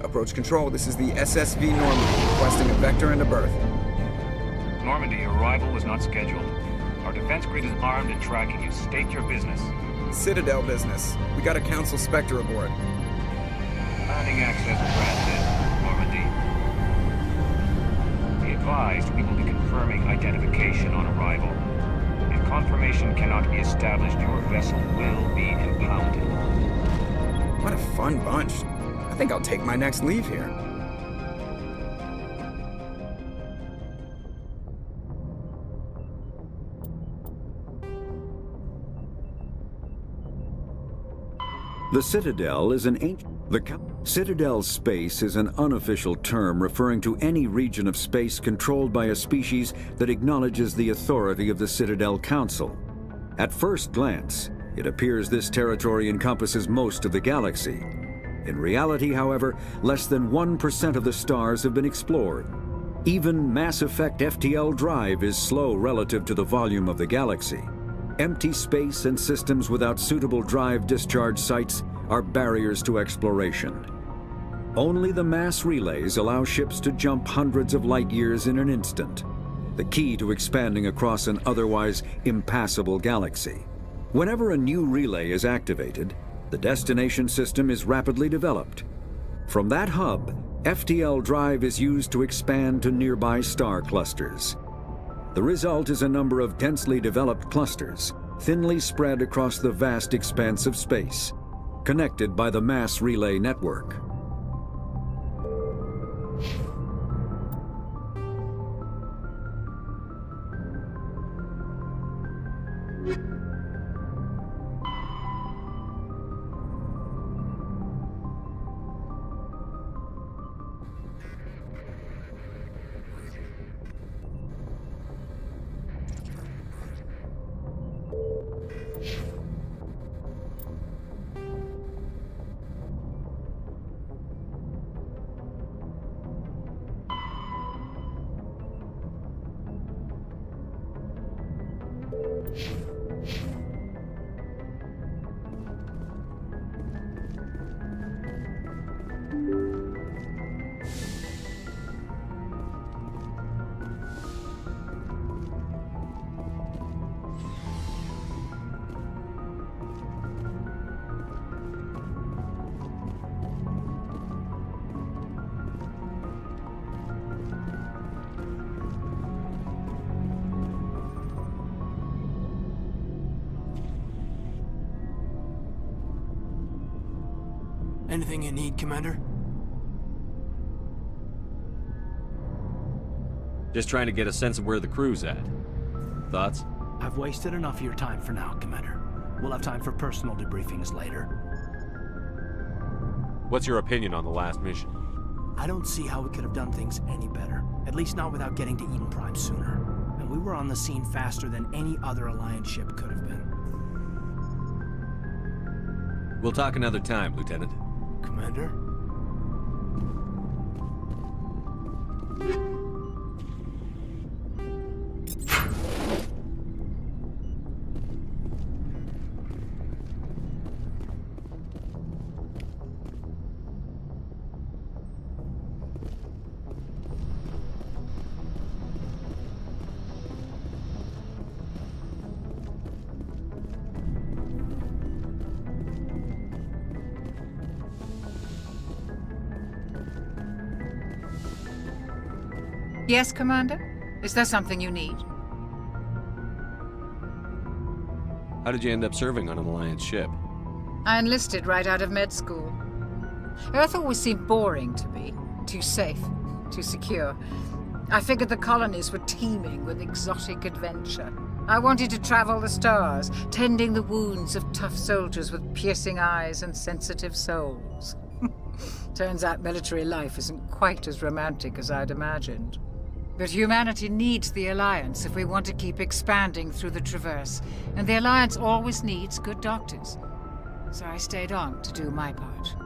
Approach control, this is the SSV Normandy, requesting a vector and a berth. Normandy, arrival was not scheduled. Our defense grid is armed and tracking you. State your business. Citadel business. We got a Council Spectre aboard. Landing access granted, Normandy. Be advised, we will be confirming identification on arrival. If confirmation cannot be established, your vessel will be impounded. What a fun bunch. I think I'll take my next leave here. The Citadel is an ancient... Citadel space is an unofficial term referring to any region of space controlled by a species that acknowledges the authority of the Citadel Council. At first glance, it appears this territory encompasses most of the galaxy. In reality, however, less than 1% of the stars have been explored. Even Mass Effect FTL drive is slow relative to the volume of the galaxy. Empty space and systems without suitable drive discharge sites are barriers to exploration. Only the mass relays allow ships to jump hundreds of light years in an instant, the key to expanding across an otherwise impassable galaxy. Whenever a new relay is activated, the destination system is rapidly developed. From that hub, FTL drive is used to expand to nearby star clusters. The result is a number of densely developed clusters, thinly spread across the vast expanse of space, connected by the mass relay network. Anything you need, Commander? Just trying to get a sense of where the crew's at. Thoughts? I've wasted enough of your time for now, Commander. We'll have time for personal debriefings later. What's your opinion on the last mission? I don't see how we could have done things any better. At least not without getting to Eden Prime sooner. And we were on the scene faster than any other Alliance ship could have been. We'll talk another time, Lieutenant. Commander? Yes, Commander? Is there something you need? How did you end up serving on an Alliance ship? I enlisted right out of med school. Earth always seemed boring to me. Too safe, too secure. I figured the colonies were teeming with exotic adventure. I wanted to travel the stars, tending the wounds of tough soldiers with piercing eyes and sensitive souls. Turns out military life isn't quite as romantic as I'd imagined. But humanity needs the Alliance if we want to keep expanding through the Traverse, and the Alliance always needs good doctors. So I stayed on to do my part.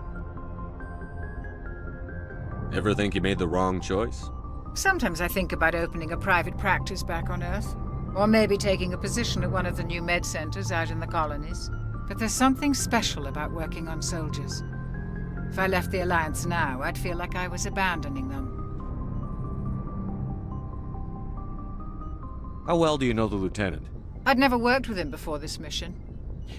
Ever think you made the wrong choice? Sometimes I think about opening a private practice back on Earth, or maybe taking a position at one of the new med centers out in the colonies. But there's something special about working on soldiers. If I left the Alliance now, I'd feel like I was abandoning them. How well do you know the Lieutenant? I'd never worked with him before this mission.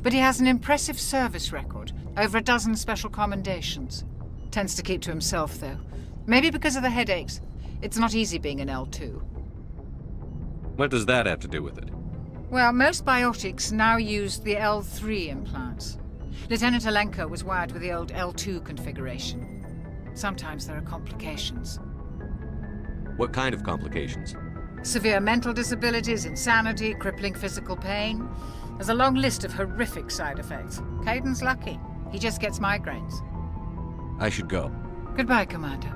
But he has an impressive service record, over a dozen special commendations. Tends to keep to himself, though. Maybe because of the headaches. It's not easy being an L2. What does that have to do with it? Well, most biotics now use the L3 implants. Lieutenant Alenko was wired with the old L2 configuration. Sometimes there are complications. What kind of complications? Severe mental disabilities, insanity, crippling physical pain. There's a long list of horrific side effects. Caden's lucky. He just gets migraines. I should go. Goodbye, Commander.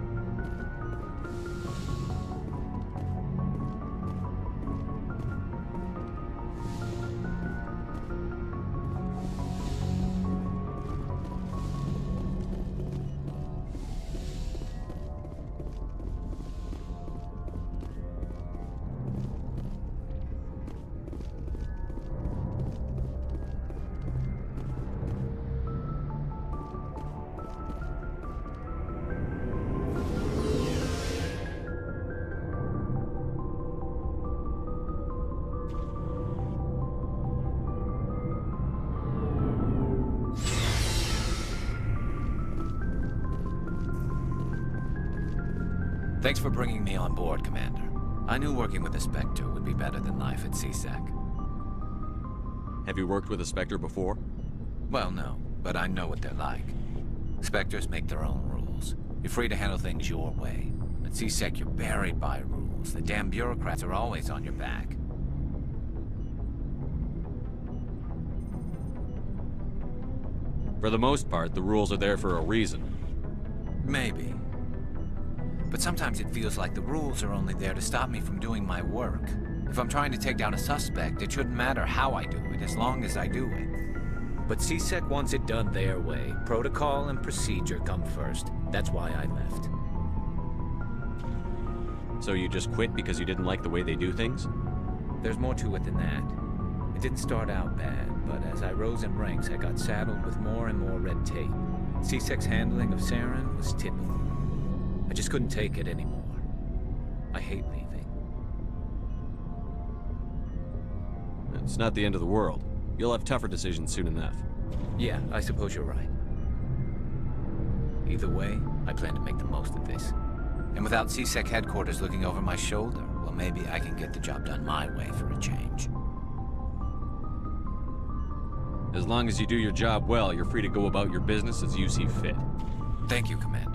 Thanks for bringing me on board, Commander. I knew working with a Spectre would be better than life at CSEC. Have you worked with a Spectre before? Well, no, but I know what they're like. Spectres make their own rules. You're free to handle things your way. At CSEC, you're buried by rules. The damn bureaucrats are always on your back. For the most part, the rules are there for a reason. Maybe. But sometimes it feels like the rules are only there to stop me from doing my work. If I'm trying to take down a suspect, it shouldn't matter how I do it, as long as I do it. But CSEC wants it done their way. Protocol and procedure come first. That's why I left. So you just quit because you didn't like the way they do things? There's more to it than that. It didn't start out bad, but as I rose in ranks, I got saddled with more and more red tape. CSEC's handling of Saren was typical. I just couldn't take it anymore. I hate leaving. It's not the end of the world. You'll have tougher decisions soon enough. Yeah, I suppose you're right. Either way, I plan to make the most of this. And without CSEC headquarters looking over my shoulder, well, maybe I can get the job done my way for a change. As long as you do your job well, you're free to go about your business as you see fit. Thank you, Commander.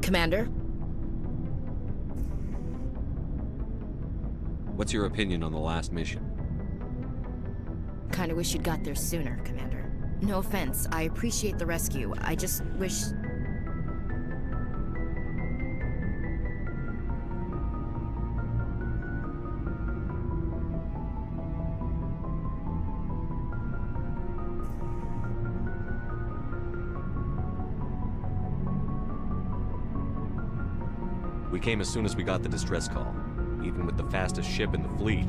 Commander? What's your opinion on the last mission? Kinda wish you'd got there sooner, Commander. No offense, I appreciate the rescue. I just wish... We came as soon as we got the distress call, even with the fastest ship in the fleet.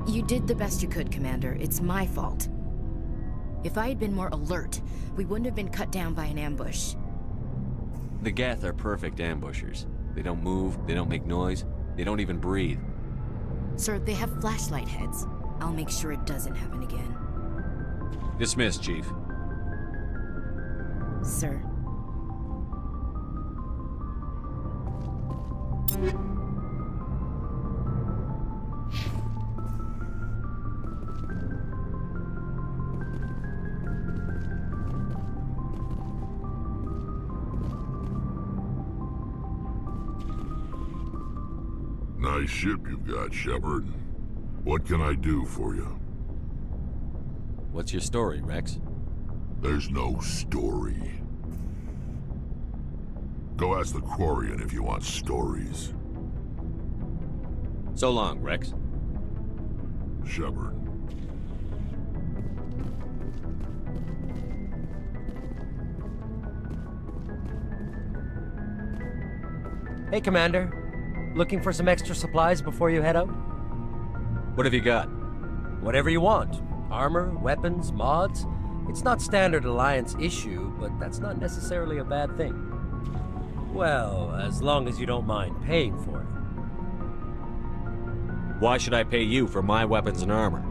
You did the best you could, Commander. It's my fault. If I had been more alert, we wouldn't have been cut down by an ambush. The Geth are perfect ambushers. They don't move, they don't make noise, they don't even breathe. Sir, they have flashlight heads. I'll make sure it doesn't happen again. Dismissed, Chief. Sir. Nice ship you've got, Shepard. What can I do for you? What's your story, Rex? There's no story. Go ask the Quarian if you want stories. So long, Rex. Shepard. Hey, Commander. Looking for some extra supplies before you head out? What have you got? Whatever you want. Armor, weapons, mods. It's not standard Alliance issue, but that's not necessarily a bad thing. Well, as long as you don't mind paying for it. Why should I pay you for my weapons and armor?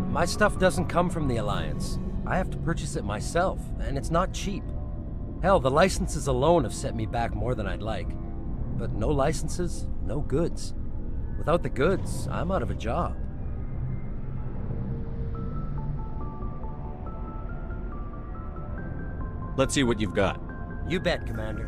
My stuff doesn't come from the Alliance. I have to purchase it myself, and it's not cheap. Hell, the licenses alone have set me back more than I'd like. But no licenses, no goods. Without the goods, I'm out of a job. Let's see what you've got. You bet, Commander.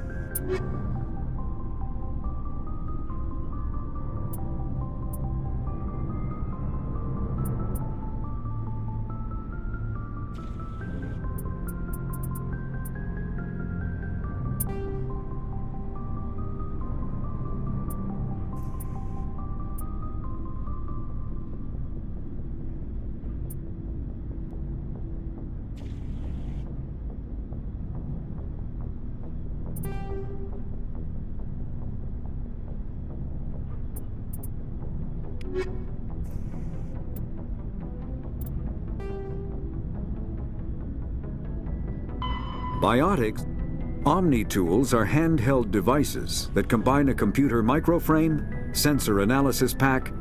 Biotics, Omni-tools are handheld devices that combine a computer microframe, sensor analysis pack,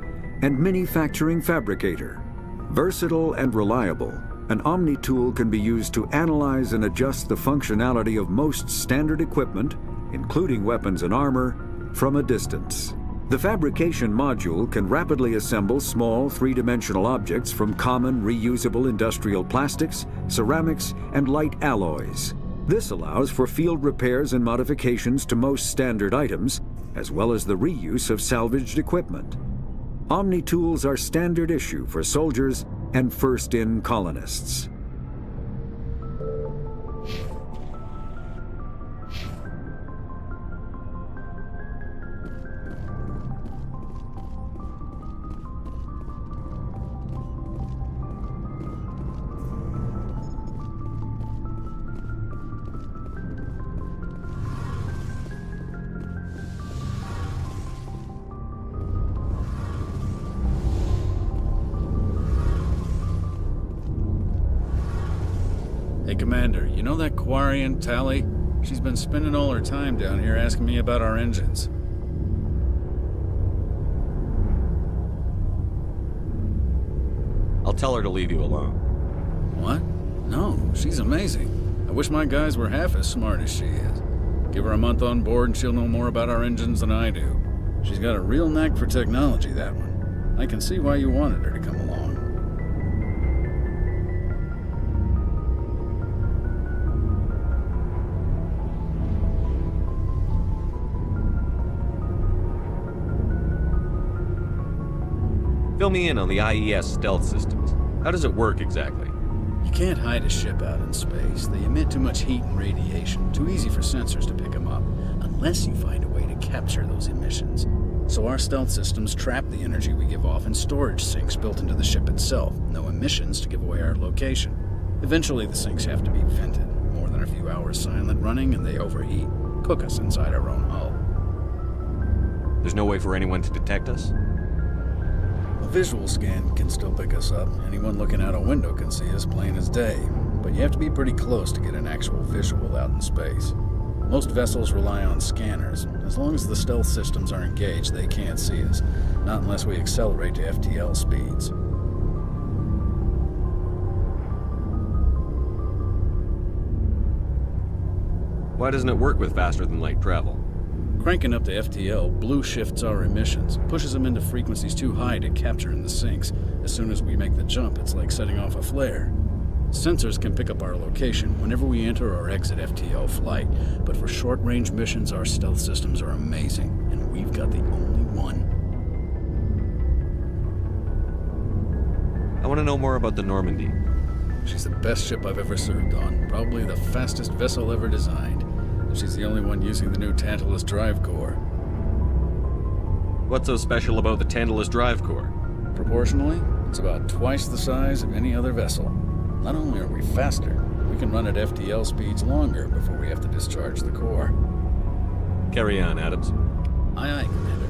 and manufacturing fabricator. Versatile and reliable, an Omni-tool can be used to analyze and adjust the functionality of most standard equipment including weapons and armor, from a distance. The fabrication module can rapidly assemble small three-dimensional objects from common reusable industrial plastics, ceramics, and light alloys. This allows for field repairs and modifications to most standard items, as well as the reuse of salvaged equipment. Omni-tools are standard issue for soldiers and first-in colonists. Hey, Commander, you know that Quarian, Tally? She's been spending all her time down here asking me about our engines. I'll tell her to leave you alone. What? No, she's amazing. I wish my guys were half as smart as she is. Give her a month on board and she'll know more about our engines than I do. She's got a real knack for technology, that one. I can see why you wanted her to come along. Fill me in on the IES stealth systems. How does it work exactly? You can't hide a ship out in space. They emit too much heat and radiation. Too easy for sensors to pick them up, unless you find a way to capture those emissions. So our stealth systems trap the energy we give off in storage sinks built into the ship itself. No emissions to give away our location. Eventually the sinks have to be vented. More than a few hours silent running and they overheat. Cook us inside our own hull. There's no way for anyone to detect us? A visual scan can still pick us up. Anyone looking out a window can see us plain as day. But you have to be pretty close to get an actual visual out in space. Most vessels rely on scanners. As long as the stealth systems are engaged, they can't see us. Not unless we accelerate to FTL speeds. Why doesn't it work with faster-than-light travel? Cranking up to FTL blue shifts our emissions, pushes them into frequencies too high to capture in the sinks. As soon as we make the jump, it's like setting off a flare. Sensors can pick up our location whenever we enter or exit FTL flight, but for short-range missions, our stealth systems are amazing, and we've got the only one. I want to know more about the Normandy. She's the best ship I've ever served on, probably the fastest vessel ever designed. She's the only one using the new Tantalus drive core. What's so special about the Tantalus drive core? Proportionally, it's about twice the size of any other vessel. Not only are we faster, we can run at FTL speeds longer before we have to discharge the core. Carry on, Adams. Aye, aye, Commander.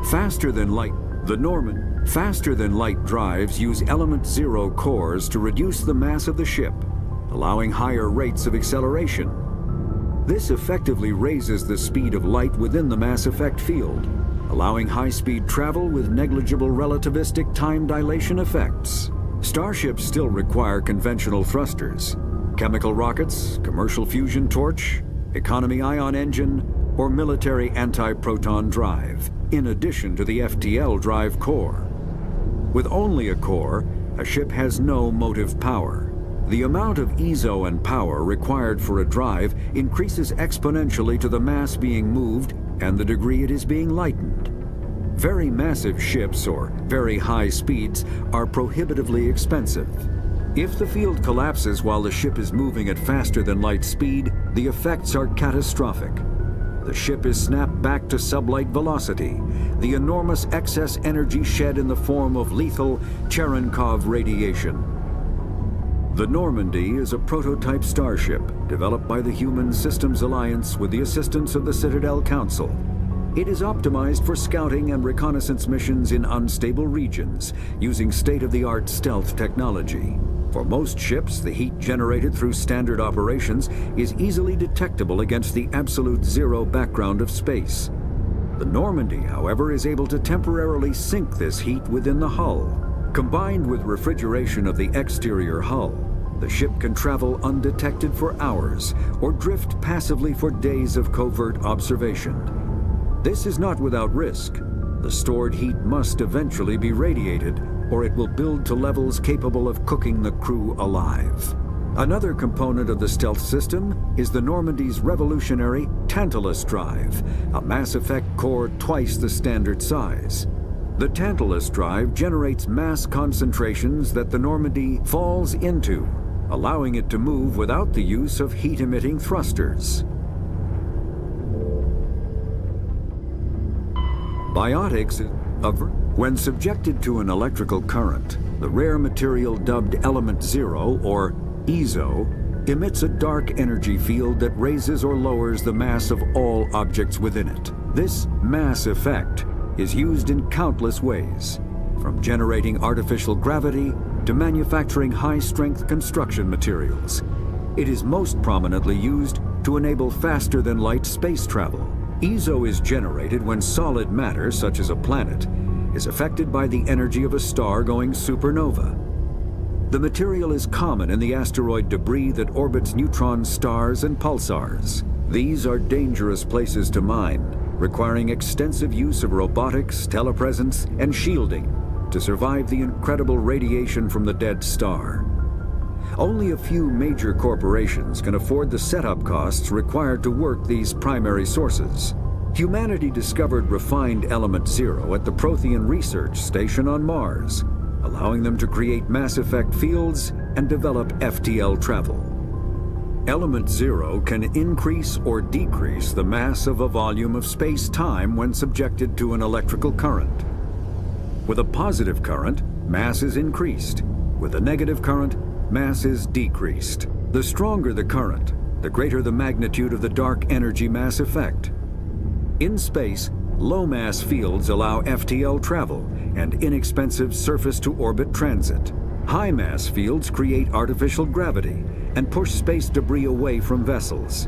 Faster than light drives use element 0 cores to reduce the mass of the ship, allowing higher rates of acceleration. This effectively raises the speed of light within the mass effect field, allowing high-speed travel with negligible relativistic time dilation effects. Starships still require conventional thrusters, chemical rockets, commercial fusion torch, economy ion engine, or military anti-proton drive, in addition to the FTL drive core. With only a core, a ship has no motive power. The amount of ESO and power required for a drive increases exponentially to the mass being moved and the degree it is being lightened. Very massive ships or very high speeds are prohibitively expensive. If the field collapses while the ship is moving at faster than light speed, the effects are catastrophic. The ship is snapped back to sublight velocity, the enormous excess energy shed in the form of lethal Cherenkov radiation. The Normandy is a prototype starship developed by the Human Systems Alliance with the assistance of the Citadel Council. It is optimized for scouting and reconnaissance missions in unstable regions using state-of-the-art stealth technology. For most ships, the heat generated through standard operations is easily detectable against the absolute zero background of space. The Normandy, however, is able to temporarily sink this heat within the hull. Combined with refrigeration of the exterior hull, the ship can travel undetected for hours or drift passively for days of covert observation. This is not without risk. The stored heat must eventually be radiated, or it will build to levels capable of cooking the crew alive. Another component of the stealth system is the Normandy's revolutionary Tantalus drive, a Mass Effect core twice the standard size. The Tantalus drive generates mass concentrations that the Normandy falls into, allowing it to move without the use of heat-emitting thrusters. Biotics, when subjected to an electrical current, the rare material dubbed Element Zero, or EZO, emits a dark energy field that raises or lowers the mass of all objects within it. This mass effect is used in countless ways, from generating artificial gravity to manufacturing high-strength construction materials. It is most prominently used to enable faster-than-light space travel. EZO is generated when solid matter, such as a planet, is affected by the energy of a star going supernova. The material is common in the asteroid debris that orbits neutron stars and pulsars. These are dangerous places to mine, requiring extensive use of robotics, telepresence, and shielding to survive the incredible radiation from the dead star. Only a few major corporations can afford the setup costs required to work these primary sources. Humanity discovered refined Element Zero at the Prothean Research Station on Mars, allowing them to create Mass Effect fields and develop FTL travel. Element Zero can increase or decrease the mass of a volume of space-time when subjected to an electrical current. With a positive current, mass is increased. With a negative current, mass is decreased. The stronger the current, the greater the magnitude of the dark energy mass effect. In space, low-mass fields allow FTL travel and inexpensive surface-to-orbit transit. High-mass fields create artificial gravity and push space debris away from vessels.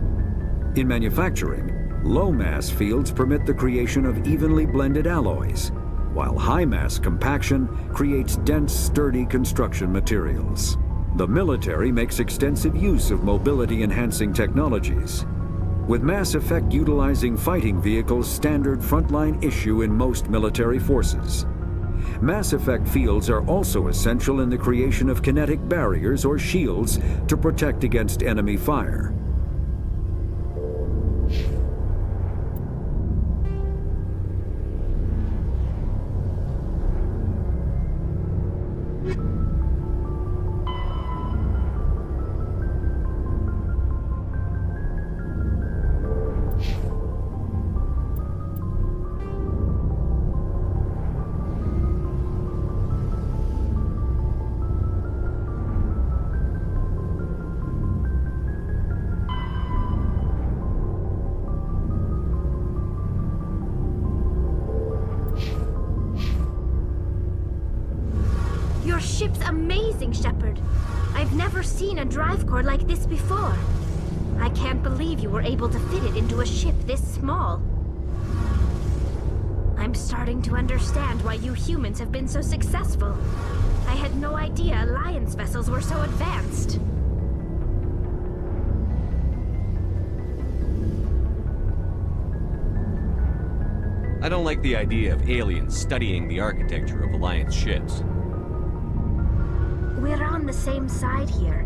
In manufacturing, low-mass fields permit the creation of evenly blended alloys, while high-mass compaction creates dense, sturdy construction materials. The military makes extensive use of mobility-enhancing technologies, with Mass Effect utilizing fighting vehicles standard frontline issue in most military forces. Mass Effect fields are also essential in the creation of kinetic barriers or shields to protect against enemy fire. Your ship's amazing, Shepard. I've never seen a drive core like this before. I can't believe you were able to fit it into a ship this small. I'm starting to understand why you humans have been so successful. I had no idea Alliance vessels were so advanced. I don't like the idea of aliens studying the architecture of Alliance ships. We're on the same side here.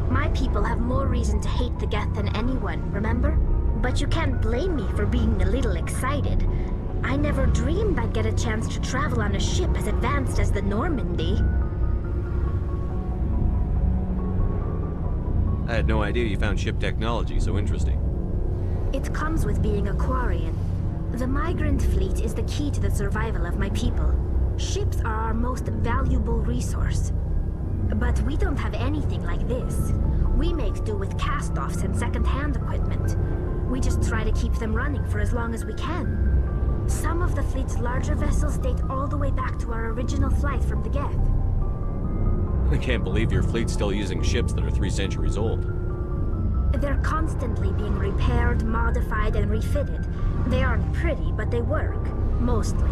My people have more reason to hate the Geth than anyone, remember? But you can't blame me for being a little excited. I never dreamed I'd get a chance to travel on a ship as advanced as the Normandy. I had no idea you found ship technology so interesting. It comes with being a Quarian. The migrant fleet is the key to the survival of my people. Ships are our most valuable resource. But we don't have anything like this. We make do with cast-offs and second-hand equipment. We just try to keep them running for as long as we can. Some of the fleet's larger vessels date all the way back to our original flight from the Geth. I can't believe your fleet's still using ships that are 3 centuries old. They're constantly being repaired, modified, and refitted. They aren't pretty, but they work. Mostly.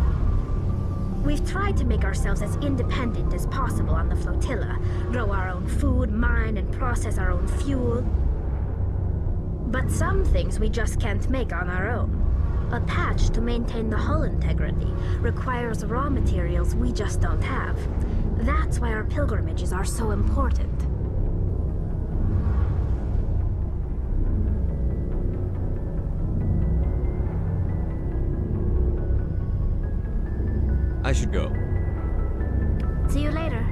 We've tried to make ourselves as independent as possible on the flotilla. Grow our own food, mine, and process our own fuel. But some things we just can't make on our own. A patch to maintain the hull integrity requires raw materials we just don't have. That's why our pilgrimages are so important. I should go. See you later.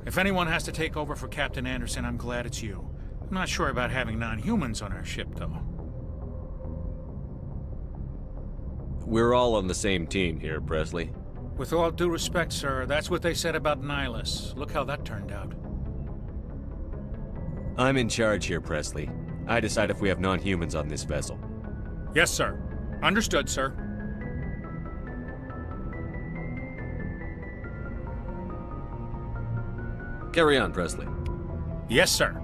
If anyone has to take over for Captain Anderson, I'm glad it's you. I'm not sure about having non-humans on our ship, though. We're all on the same team here, Presley. With all due respect, sir, that's what they said about Nihilus. Look how that turned out. I'm in charge here, Presley. I decide if we have non-humans on this vessel. Yes, sir. Understood, sir. Carry on, Presley. Yes, sir.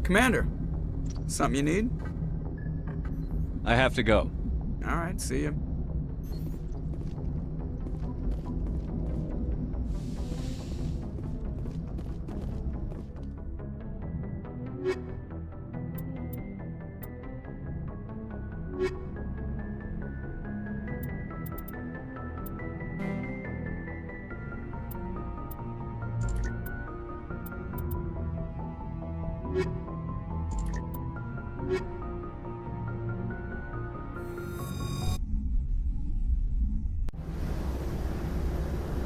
Commander, something you need? I have to go. All right, see you.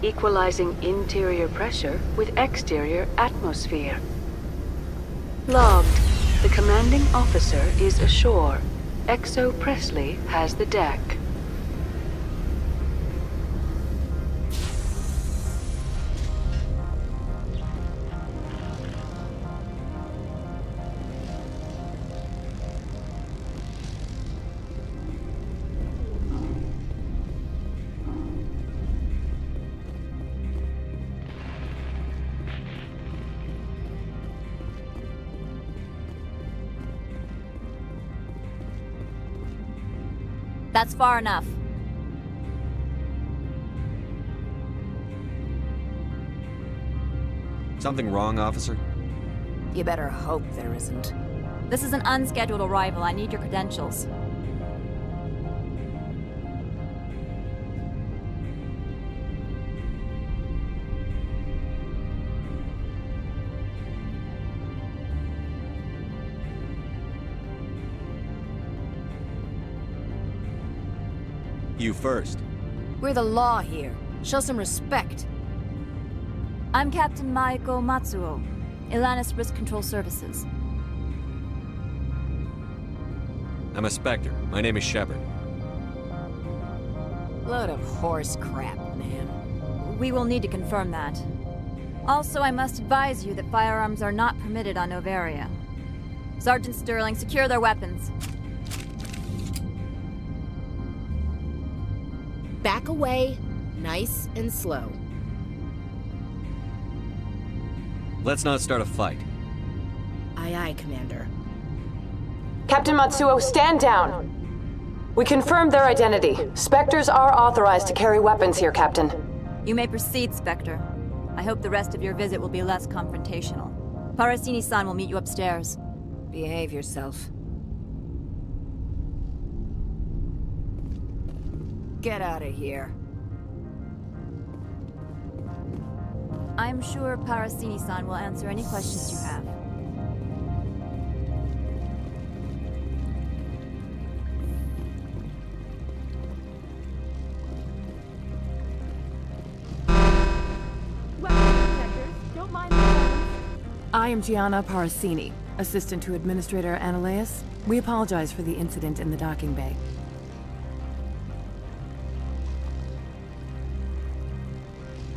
Equalizing interior pressure with exterior atmosphere. Logged. The commanding officer is ashore. Exo Presley has the deck. That's far enough. Something wrong, officer? You better hope there isn't. This is an unscheduled arrival. I need your credentials. You first. We're the law here. Show some respect. I'm Captain Maiko Matsuo, Ilanis Risk Control Services. I'm a Spectre. My name is Shepard. Load of horse crap, man. We will need to confirm that. Also, I must advise you that firearms are not permitted on Novaria. Sergeant Sterling, secure their weapons. Back away, nice and slow. Let's not start a fight. Aye, aye, Commander. Captain Matsuo, stand down! We confirmed their identity. Spectres are authorized to carry weapons here, Captain. You may proceed, Spectre. I hope the rest of your visit will be less confrontational. Parasini-san will meet you upstairs. Behave yourself. Get out of here. I'm sure Parasini-san will answer any questions you have. I am Gianna Parasini, assistant to Administrator Ananias. We apologize for the incident in the docking bay.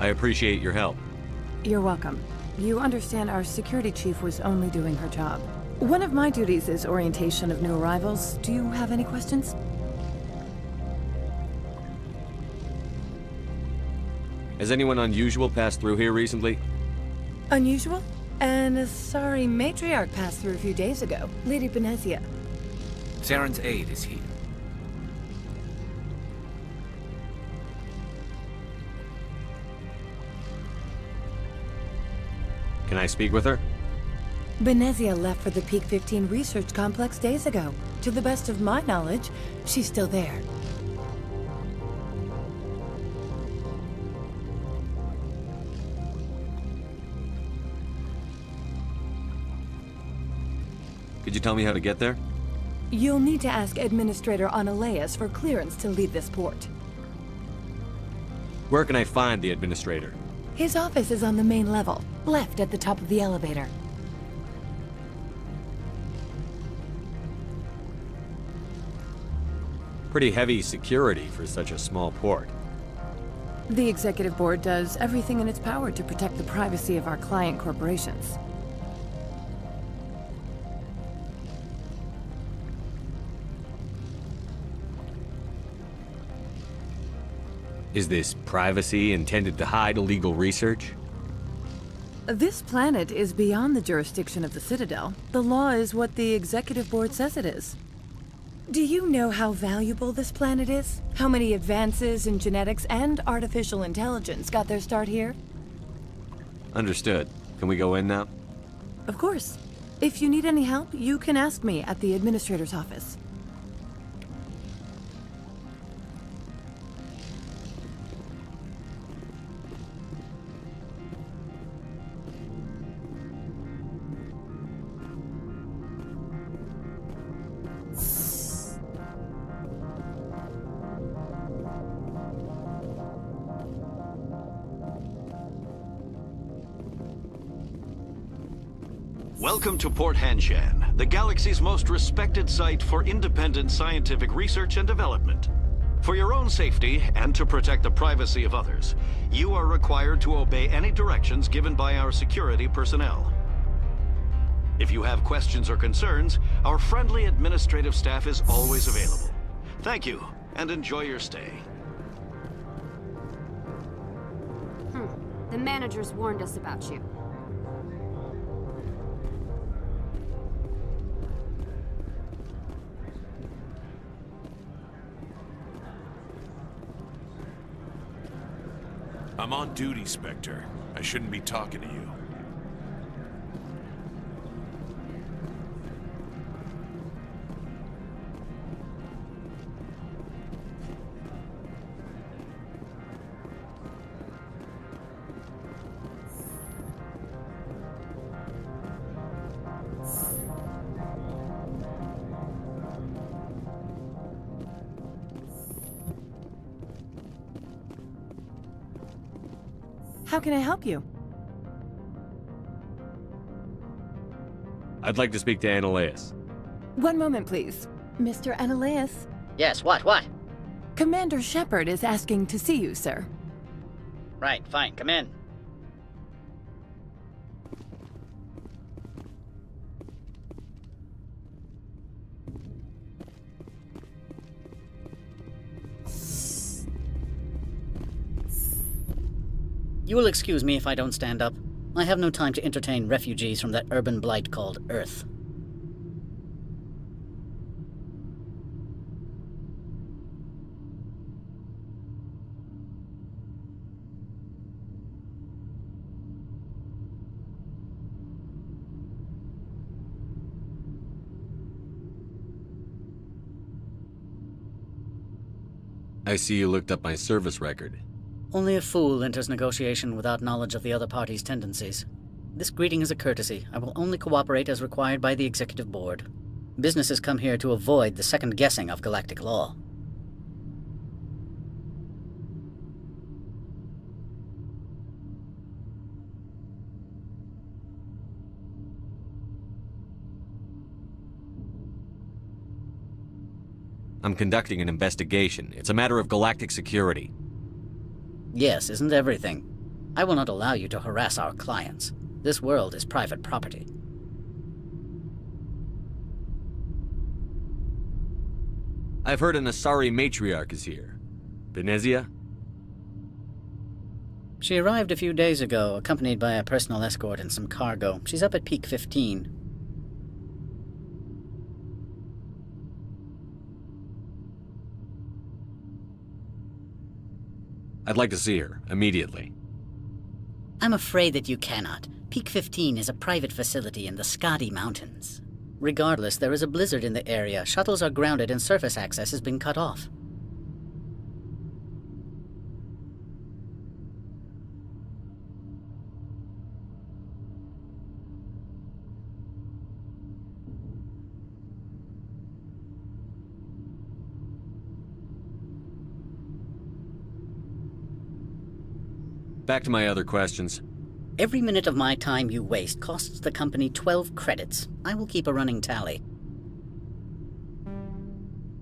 I appreciate your help. You're welcome. You understand our security chief was only doing her job. One of my duties is orientation of new arrivals. Do you have any questions? Has anyone unusual passed through here recently? Unusual? And a sorry matriarch passed through a few days ago. Lady Benezia. Saren's aide is here. Can I speak with her? Benezia left for the Peak 15 research complex days ago. To the best of my knowledge, she's still there. Could you tell me how to get there? You'll need to ask Administrator Ananias for clearance to leave this port. Where can I find the Administrator? His office is on the main level, left at the top of the elevator. Pretty heavy security for such a small port. The Executive Board does everything in its power to protect the privacy of our client corporations. Is this privacy intended to hide illegal research? This planet is beyond the jurisdiction of the Citadel. The law is what the Executive Board says it is. Do you know how valuable this planet is? How many advances in genetics and artificial intelligence got their start here? Understood. Can we go in now? Of course. If you need any help, you can ask me at the Administrator's office. Welcome to Port Hanshan, the galaxy's most respected site for independent scientific research and development. For your own safety and to protect the privacy of others, you are required to obey any directions given by our security personnel. If you have questions or concerns, our friendly administrative staff is always available. Thank you, and enjoy your stay. The managers warned us about you. I'm on duty, Spectre. I shouldn't be talking to you. How can I help you? I'd like to speak to Annaleus. One moment, please. Mr. Annaleus? Yes, what? Commander Shepard is asking to see you, sir. Right, fine, come in. You will excuse me if I don't stand up. I have no time to entertain refugees from that urban blight called Earth. I see you looked up my service record. Only a fool enters negotiation without knowledge of the other party's tendencies. This greeting is a courtesy. I will only cooperate as required by the Executive Board. Businesses come here to avoid the second guessing of galactic law. I'm conducting an investigation. It's a matter of galactic security. Yes, isn't everything? I will not allow you to harass our clients. This world is private property. I've heard an Asari matriarch is here. Benezia? She arrived a few days ago, accompanied by a personal escort and some cargo. She's up at peak 15. I'd like to see her, immediately. I'm afraid that you cannot. Peak 15 is a private facility in the Skadi Mountains. Regardless, there is a blizzard in the area. Shuttles are grounded and surface access has been cut off. Back to my other questions. Every minute of my time you waste costs the company 12 credits. I will keep a running tally.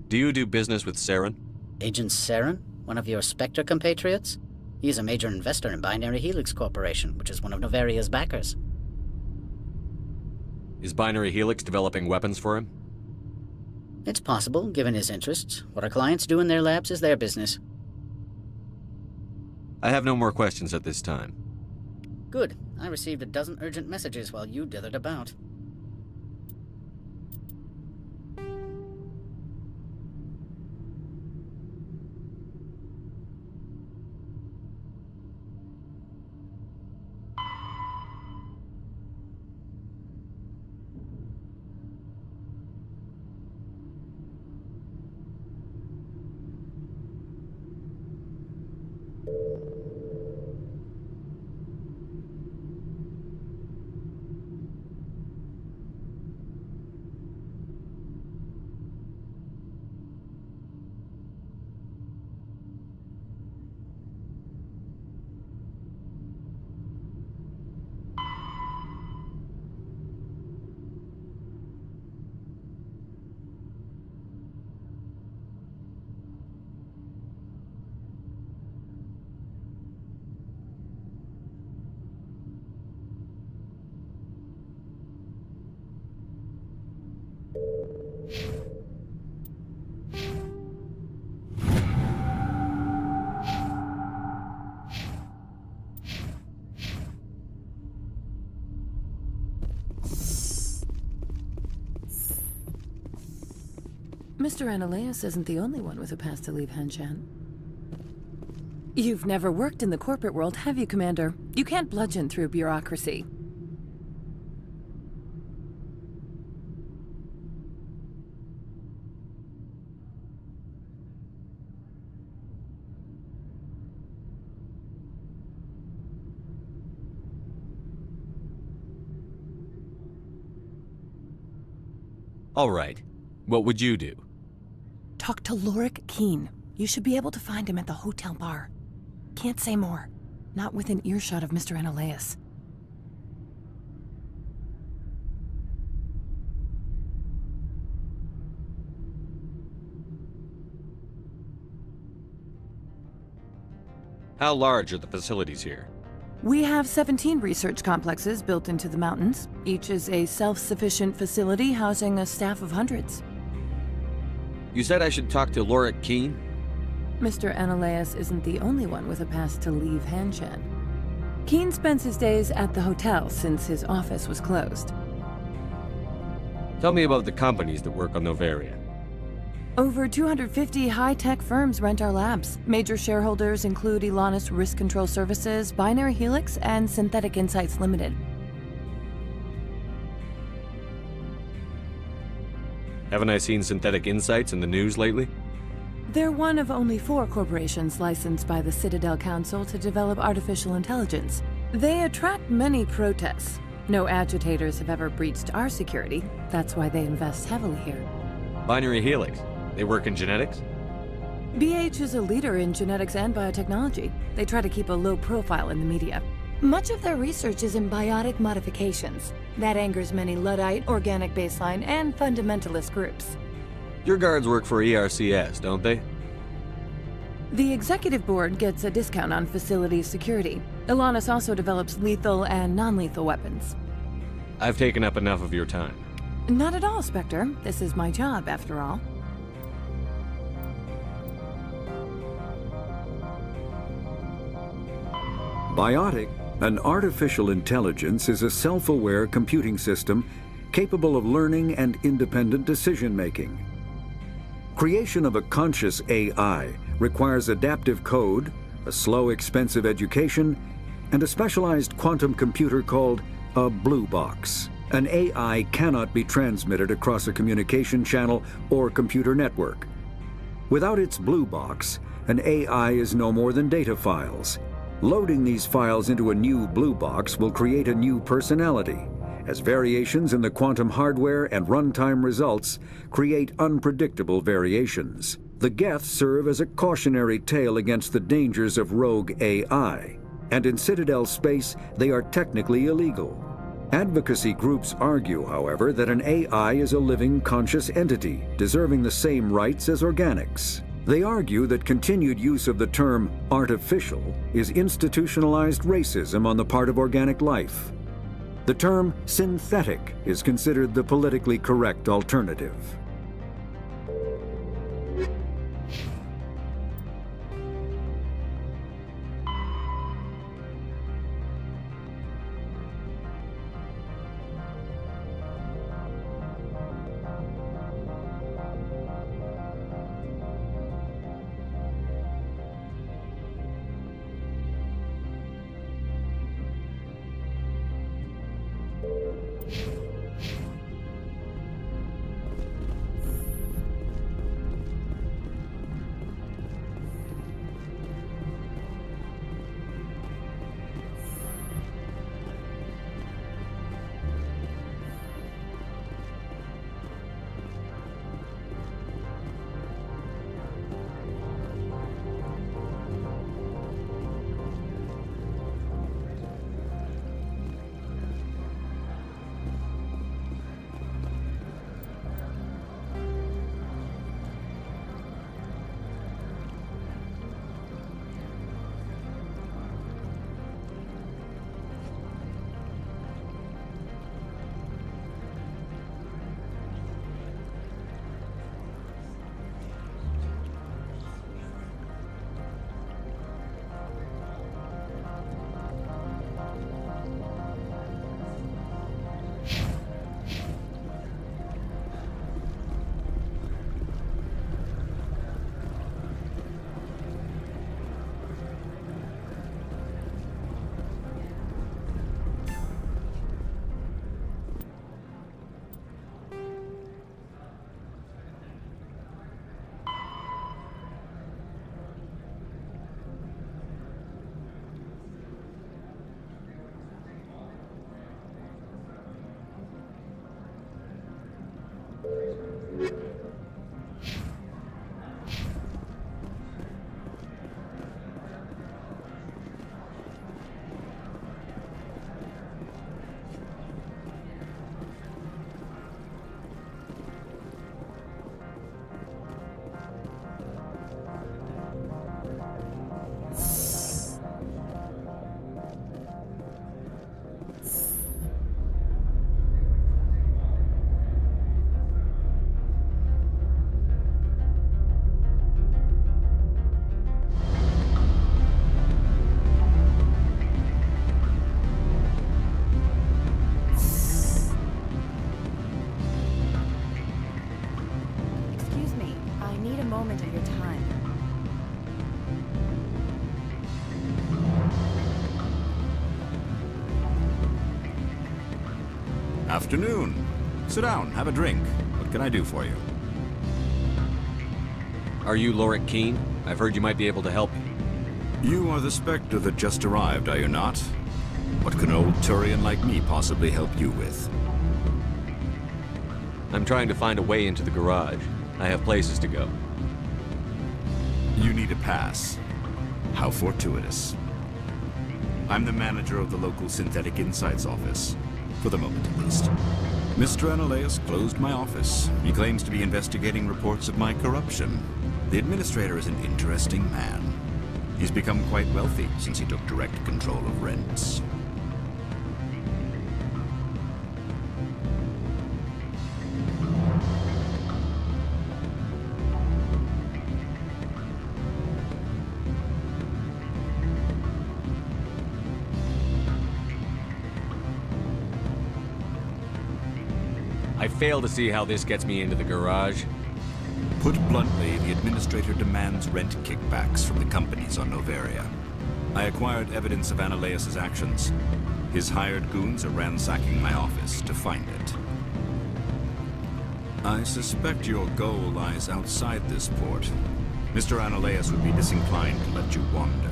Do you do business with Saren? Agent Saren? One of your Spectre compatriots? He is a major investor in Binary Helix Corporation, which is one of Novaria's backers. Is Binary Helix developing weapons for him? It's possible, given his interests. What our clients do in their labs is their business. I have no more questions at this time. Good. I received a dozen urgent messages while you dithered about. Mr. Annaleus isn't the only one with a pass to leave Henshan. You've never worked in the corporate world, have you, Commander? You can't bludgeon through bureaucracy. All right. What would you do? Talk to Lorik Keen. You should be able to find him at the hotel bar. Can't say more. not within earshot of Mr. Analaeus. How large are the facilities here? We have 17 research complexes built into the mountains. Each is a self-sufficient facility housing a staff of hundreds. You said I should talk to Lorik Keen? Mr. Analaeus isn't the only one with a pass to leave Hanshan. Keen spends his days at the hotel since his office was closed. Tell me about the companies that work on Noveria. Over 250 high-tech firms rent our labs. Major shareholders include Elanus Risk Control Services, Binary Helix, and Synthetic Insights Limited. Haven't I seen Synthetic Insights in the news lately? They're one of only 4 corporations licensed by the Citadel Council to develop artificial intelligence. They attract many protests. No agitators have ever breached our security. That's why they invest heavily here. Binary Helix. They work in genetics? BH is a leader in genetics and biotechnology. They try to keep a low profile in the media. Much of their research is in biotic modifications. That angers many Luddite, organic baseline, and fundamentalist groups. Your guards work for ERCS, don't they? The executive board gets a discount on facility security. Elanus also develops lethal and non-lethal weapons. I've taken up enough of your time. Not at all, Spectre. This is my job, after all. Biotic, an artificial intelligence, is a self-aware computing system capable of learning and independent decision-making. Creation of a conscious AI requires adaptive code, a slow, expensive education, and a specialized quantum computer called a blue box. An AI cannot be transmitted across a communication channel or computer network. Without its blue box, an AI is no more than data files. Loading these files into a new blue box will create a new personality, as variations in the quantum hardware and runtime results create unpredictable variations. The Geth serve as a cautionary tale against the dangers of rogue AI, and in Citadel space they are technically illegal. Advocacy groups argue, however, that an AI is a living, conscious entity, deserving the same rights as organics. They argue that continued use of the term artificial is institutionalized racism on the part of organic life. The term synthetic is considered the politically correct alternative. need a moment of your time. Afternoon. Sit down, have a drink. What can I do for you? Are you Lorik Keen? I've heard you might be able to help me. You are the Spectre that just arrived, are you not? What can an old Turian like me possibly help you with? I'm trying to find a way into the garage. I have places to go. You need a pass. How fortuitous. I'm the manager of the local Synthetic Insights office. For the moment, at least. Mr. Analaeus closed my office. He claims to be investigating reports of my corruption. The administrator is an interesting man. He's become quite wealthy since he took direct control of rents. I fail to see how this gets me into the garage. Put bluntly, the administrator demands rent kickbacks from the companies on Noveria. I acquired evidence of Analaeus' actions. His hired goons are ransacking my office to find it. I suspect your goal lies outside this port. Mr. Analaeus would be disinclined to let you wander.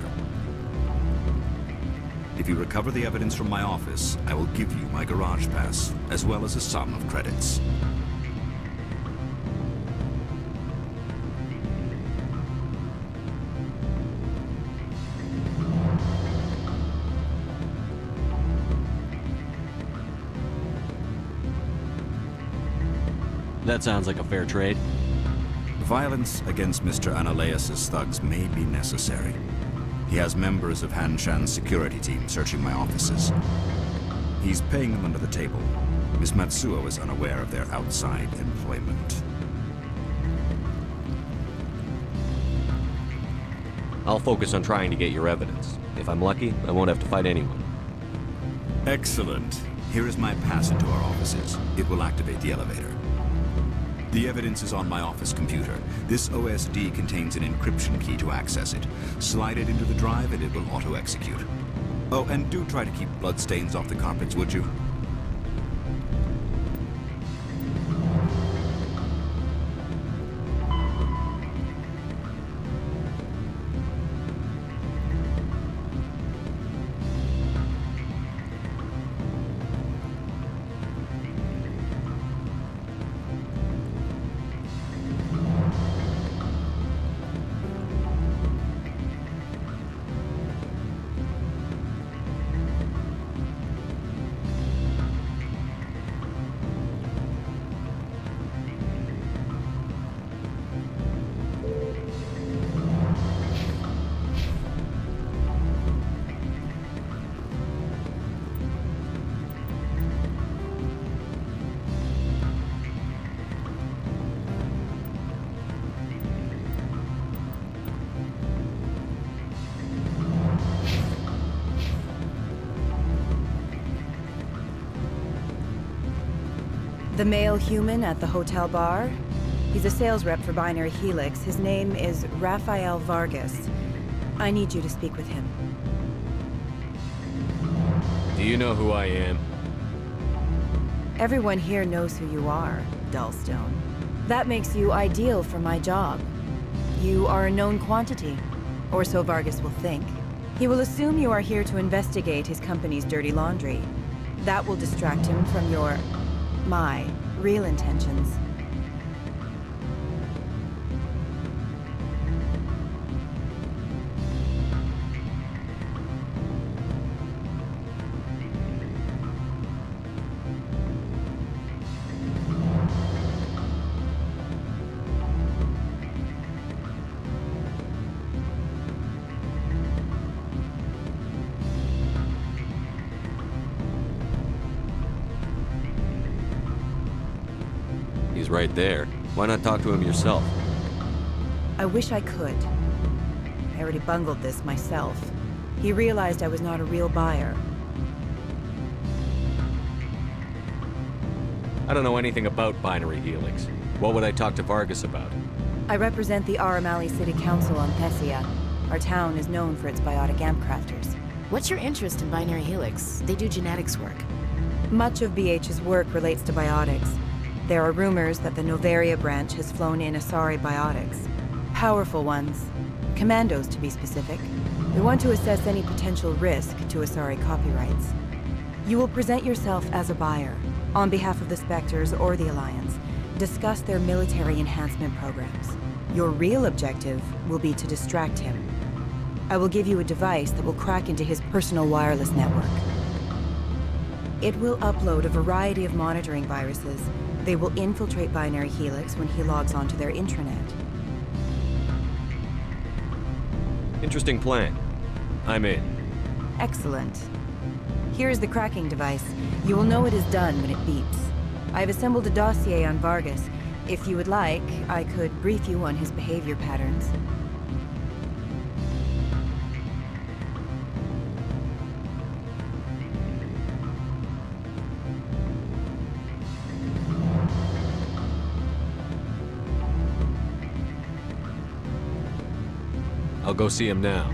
If you recover the evidence from my office, I will give you my garage pass, as well as a sum of credits. That sounds like a fair trade. Violence against Mr. Analaeus' thugs may be necessary. He has members of Han Shan's security team searching my offices. He's paying them under the table. Miss Matsuo is unaware of their outside employment. I'll focus on trying to get your evidence. If I'm lucky, I won't have to fight anyone. Excellent. Here is my pass into our offices. It will activate the elevator. The evidence is on my office computer. This OSD contains an encryption key to access it. Slide it into the drive and it will auto-execute. Oh, and do try to keep bloodstains off the carpets, would you? The male human at the hotel bar? He's a sales rep for Binary Helix. His name is Rafael Vargas. I need you to speak with him. Do you know who I am? Everyone here knows who you are, Dullstone. That makes you ideal for my job. You are a known quantity, or so Vargas will think. He will assume you are here to investigate his company's dirty laundry. That will distract him from my real intentions. He's right there. Why not talk to him yourself? I wish I could. I already bungled this myself. He realized I was not a real buyer. I don't know anything about Binary Helix. What would I talk to Vargas about? I represent the Aramali City Council on Thessia. Our town is known for its biotic amp crafters. What's your interest in Binary Helix? They do genetics work. Much of BH's work relates to biotics. There are rumors that the Novaria branch has flown in Asari biotics. Powerful ones. Commandos, to be specific. We want to assess any potential risk to Asari copyrights. You will present yourself as a buyer, on behalf of the Spectres or the Alliance. Discuss their military enhancement programs. Your real objective will be to distract him. I will give you a device that will crack into his personal wireless network. It will upload a variety of monitoring viruses. They will infiltrate Binary Helix when he logs onto their intranet. Interesting plan. I'm in. Excellent. Here is the cracking device. You will know it is done when it beeps. I have assembled a dossier on Vargas. If you would like, I could brief you on his behavior patterns. I'll go see him now.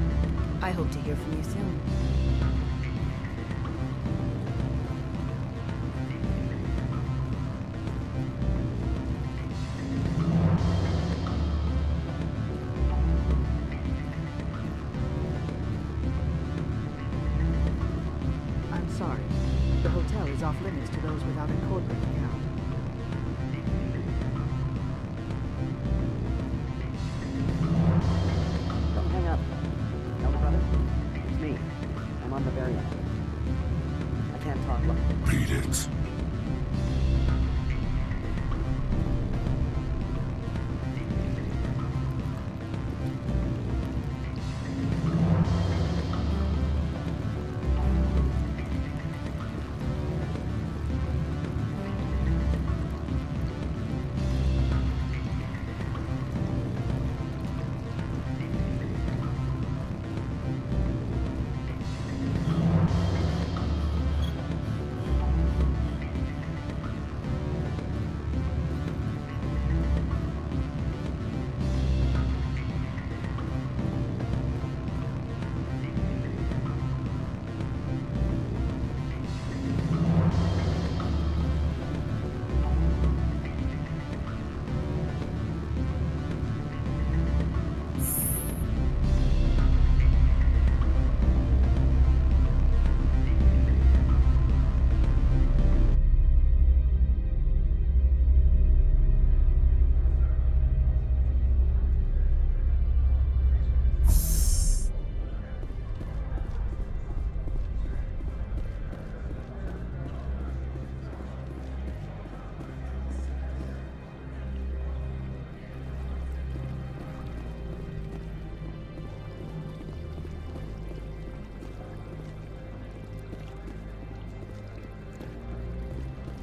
I hope to hear from you soon. I'm sorry. The hotel is off limits to those without a corporate account. Don't hang up. Elder brother, it's me. I'm on the very end. I can't talk like... Beat it.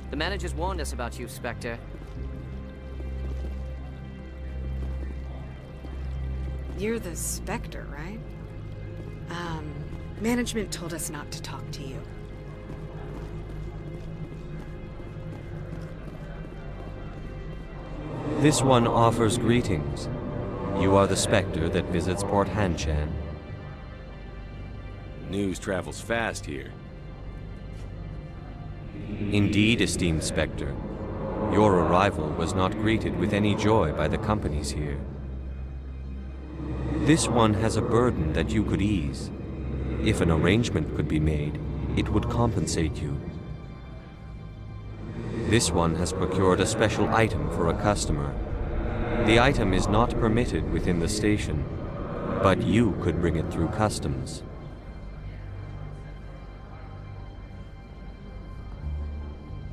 The managers warned us about you, Spectre. You're the Spectre, right? Management told us not to talk to you. This one offers greetings. You are the Spectre that visits Port Hanshan. News travels fast here. Indeed, esteemed Spectre. Your arrival was not greeted with any joy by the companies here. This one has a burden that you could ease. If an arrangement could be made, it would compensate you. This one has procured a special item for a customer. The item is not permitted within the station, but you could bring it through customs.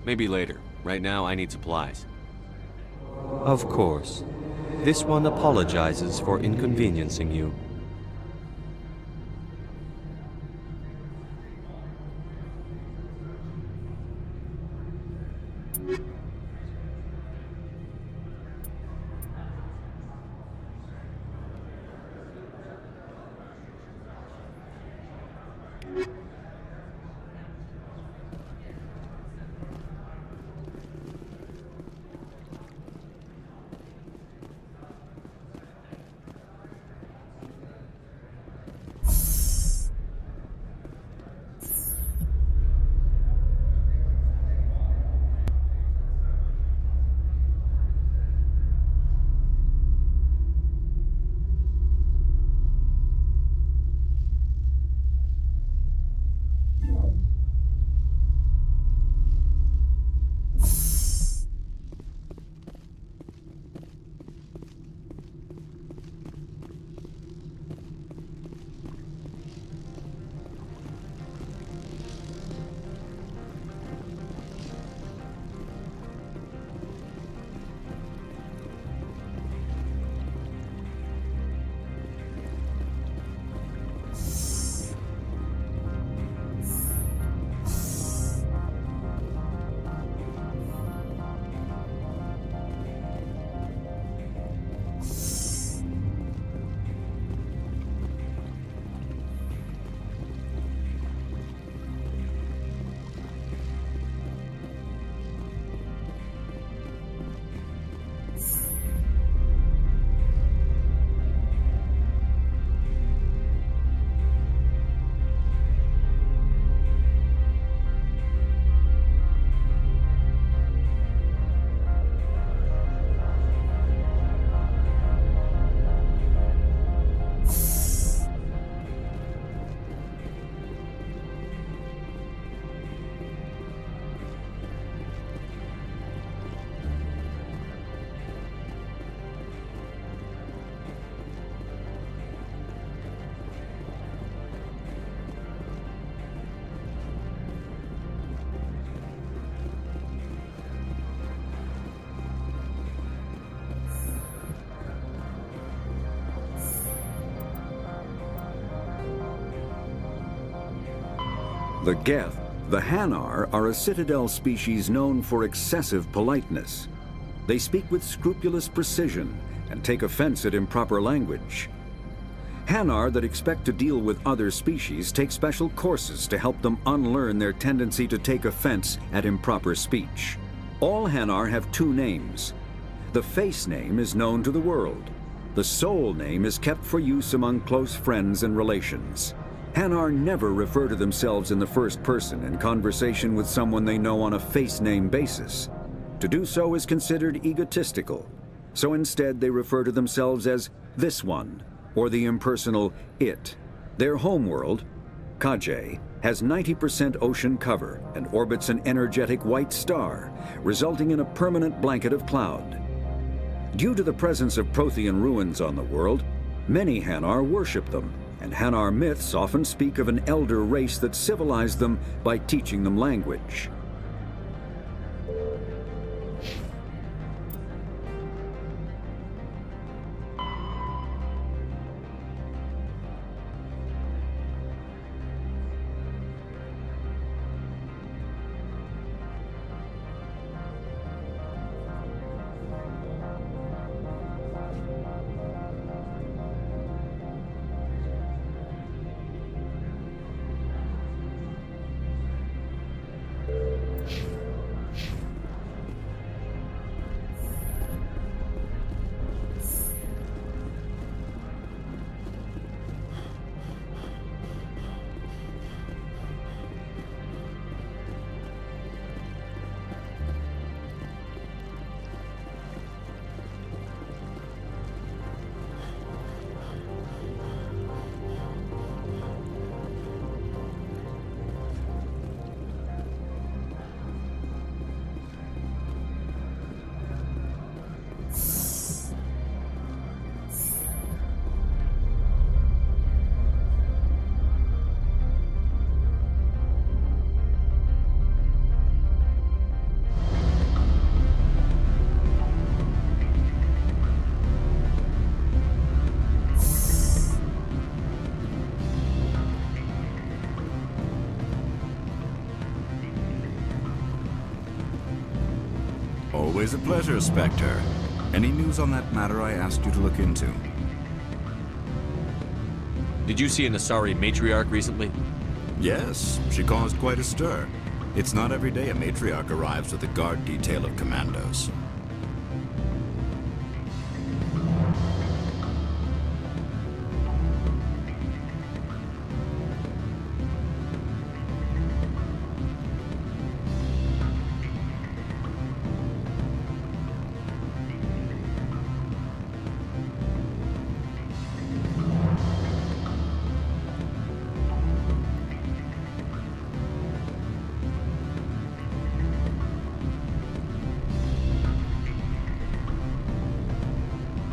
Maybe later. Right now, I need supplies. Of course. This one apologizes for inconveniencing you. The Geth, the Hanar, are a Citadel species known for excessive politeness. They speak with scrupulous precision and take offense at improper language. Hanar that expect to deal with other species take special courses to help them unlearn their tendency to take offense at improper speech. All Hanar have two names. The face name is known to the world. The soul name is kept for use among close friends and relations. Hanar never refer to themselves in the first person in conversation with someone they know on a face name basis. To do so is considered egotistical, so instead they refer to themselves as this one, or the impersonal it. Their homeworld, Kajay, has 90% ocean cover and orbits an energetic white star, resulting in a permanent blanket of cloud. Due to the presence of Prothean ruins on the world, many Hanar worship them, and Hanar myths often speak of an elder race that civilized them by teaching them language. Always a pleasure, Spectre. Any news on that matter I asked you to look into? Did you see an Asari matriarch recently? Yes, she caused quite a stir. It's not every day a matriarch arrives with a guard detail of commandos.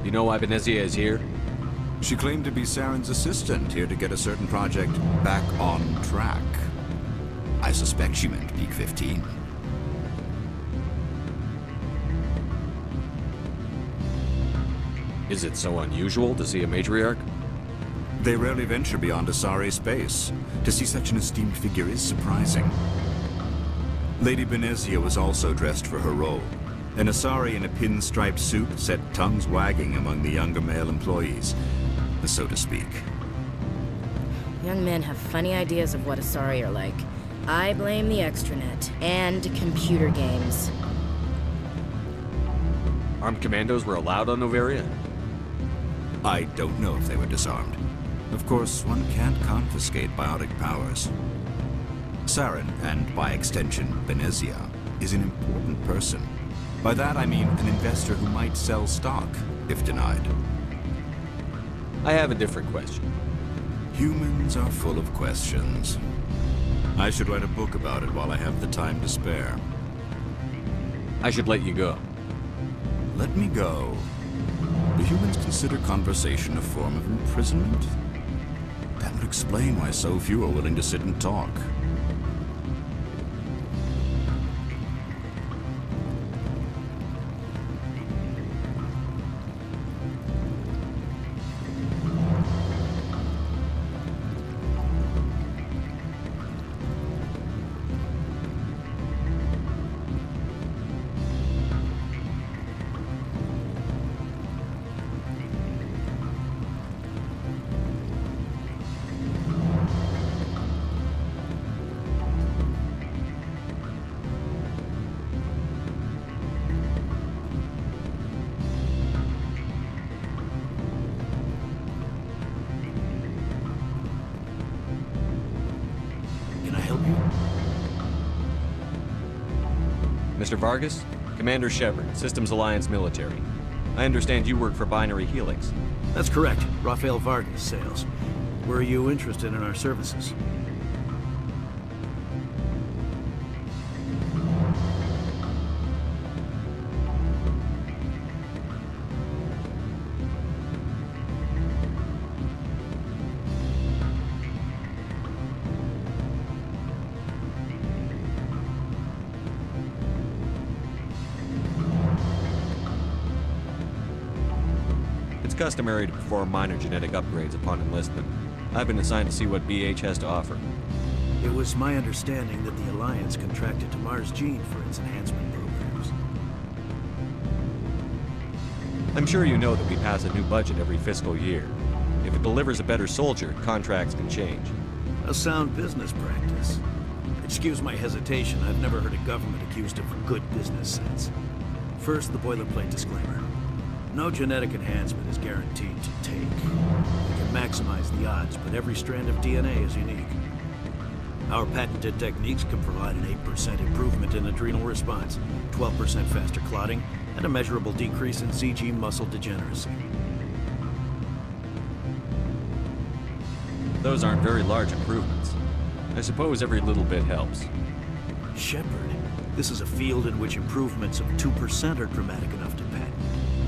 You know why Venezia is here? She claimed to be Saren's assistant, here to get a certain project back on track. I suspect she meant Peak 15. Is it so unusual to see a matriarch? They rarely venture beyond Asari space. To see such an esteemed figure is surprising. Lady Venezia was also dressed for her role. An Asari in a pinstriped suit set tongues wagging among the younger male employees, so to speak. Young men have funny ideas of what Asari are like. I blame the extranet and computer games. Armed commandos were allowed on Noveria? I don't know if they were disarmed. Of course, one can't confiscate biotic powers. Saren, and by extension, Venezia, is an important person. By that I mean an investor who might sell stock, if denied. I have a different question. Humans are full of questions. I should write a book about it while I have the time to spare. I should let you go. Let me go? Do humans consider conversation a form of imprisonment? That would explain why so few are willing to sit and talk. Mr. Vargas? Commander Shepard, Systems Alliance Military. I understand you work for Binary Helix. That's correct. Rafael Vargas, sales. Were you interested in our services? It's customary to perform minor genetic upgrades upon enlistment. I've been assigned to see what BH has to offer. It was my understanding that the Alliance contracted to Mars Gene for its enhancement programs. I'm sure you know that we pass a new budget every fiscal year. If it delivers a better soldier, contracts can change. A sound business practice. Excuse my hesitation, I've never heard a government accused of good business sense. First, the boilerplate disclaimer. No genetic enhancement is guaranteed to take. We can maximize the odds, but every strand of DNA is unique. Our patented techniques can provide an 8% improvement in adrenal response, 12% faster clotting, and a measurable decrease in CG muscle degeneracy. Those aren't very large improvements. I suppose every little bit helps. Shepard, this is a field in which improvements of 2% are dramatic enough to patent.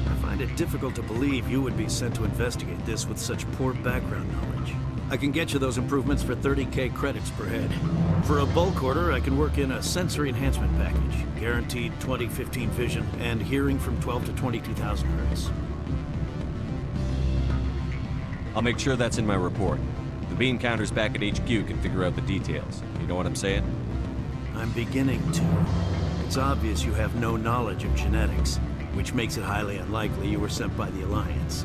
I find it difficult to believe you would be sent to investigate this with such poor background knowledge. I can get you those improvements for 30K credits per head. For a bulk order, I can work in a sensory enhancement package, guaranteed 20/15 vision, and hearing from 12 to 22,000 hertz. I'll make sure that's in my report. The bean counters back at HQ can figure out the details. You know what I'm saying? I'm beginning to. It's obvious you have no knowledge of genetics, which makes it highly unlikely you were sent by the Alliance.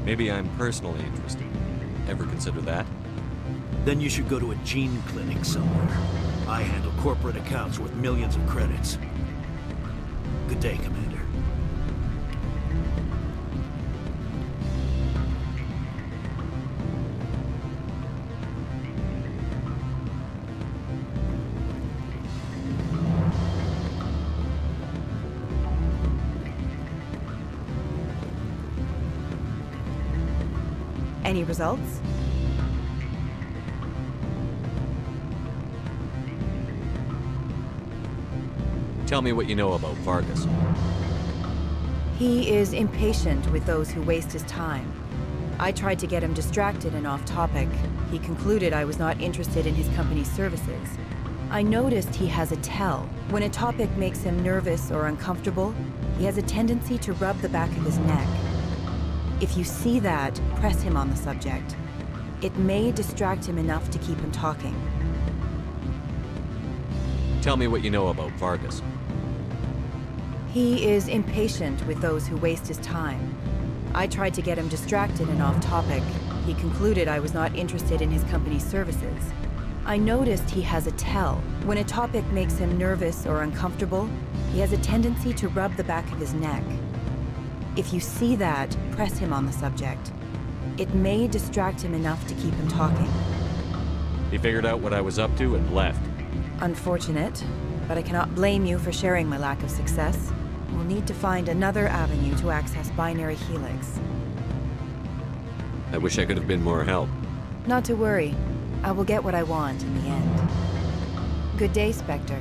Maybe I'm personally interested. Ever consider that? Then you should go to a gene clinic somewhere. I handle corporate accounts worth millions of credits. Good day, Commander. Any results? Tell me what you know about Vargas. He is impatient with those who waste his time. I tried to get him distracted and off topic. He concluded I was not interested in his company's services. I noticed he has a tell. When a topic makes him nervous or uncomfortable, he has a tendency to rub the back of his neck. If you see that, press him on the subject. It may distract him enough to keep him talking. Tell me what you know about Vargas. He is impatient with those who waste his time. I tried to get him distracted and off topic. He concluded I was not interested in his company's services. I noticed he has a tell. When a topic makes him nervous or uncomfortable, he has a tendency to rub the back of his neck. If you see that, press him on the subject. It may distract him enough to keep him talking. He figured out what I was up to and left. Unfortunate, but I cannot blame you for sharing my lack of success. We'll need to find another avenue to access Binary Helix. I wish I could have been more help. Not to worry. I will get what I want in the end. Good day, Spectre.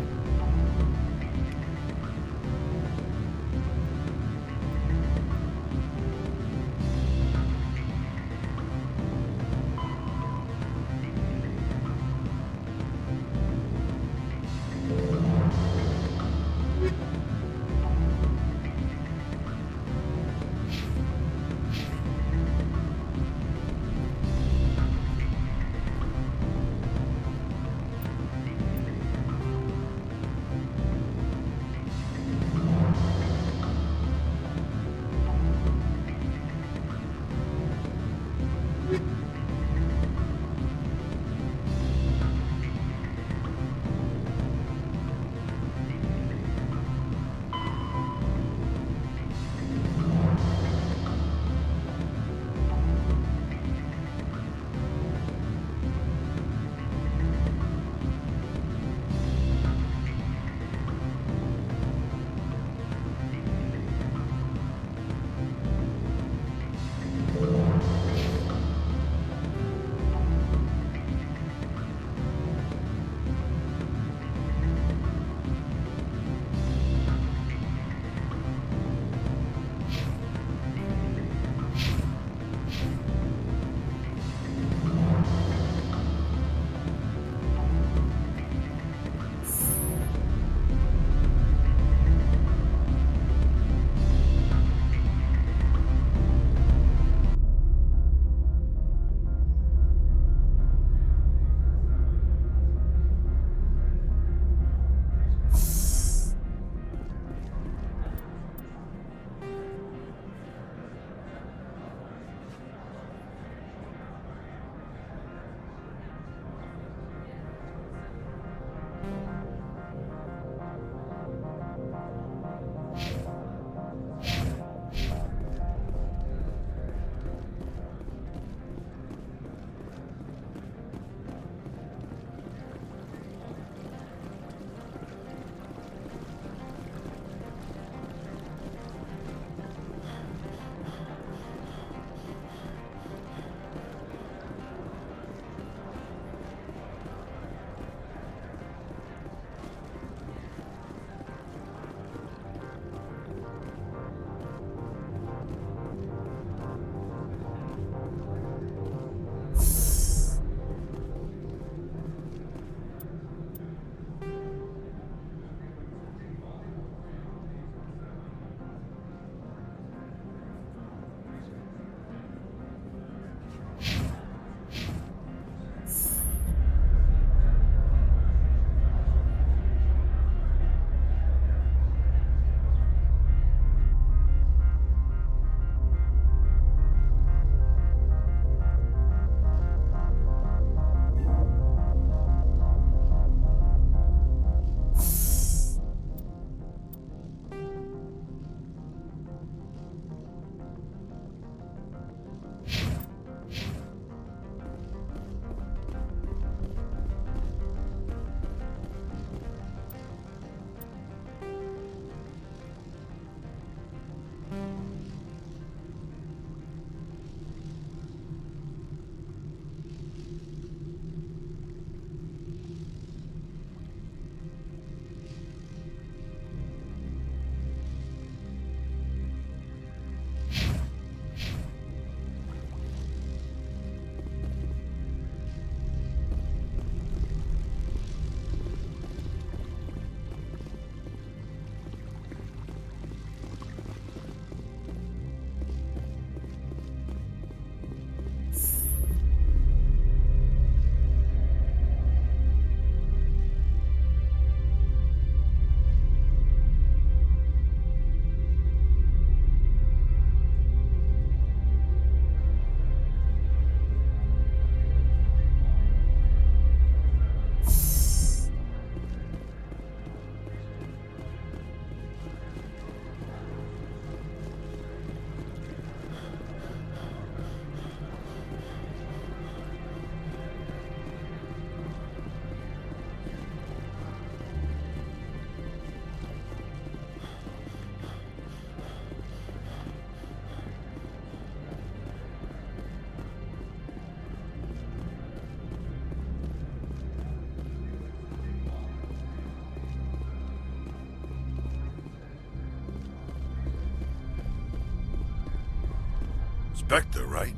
Spectre, right?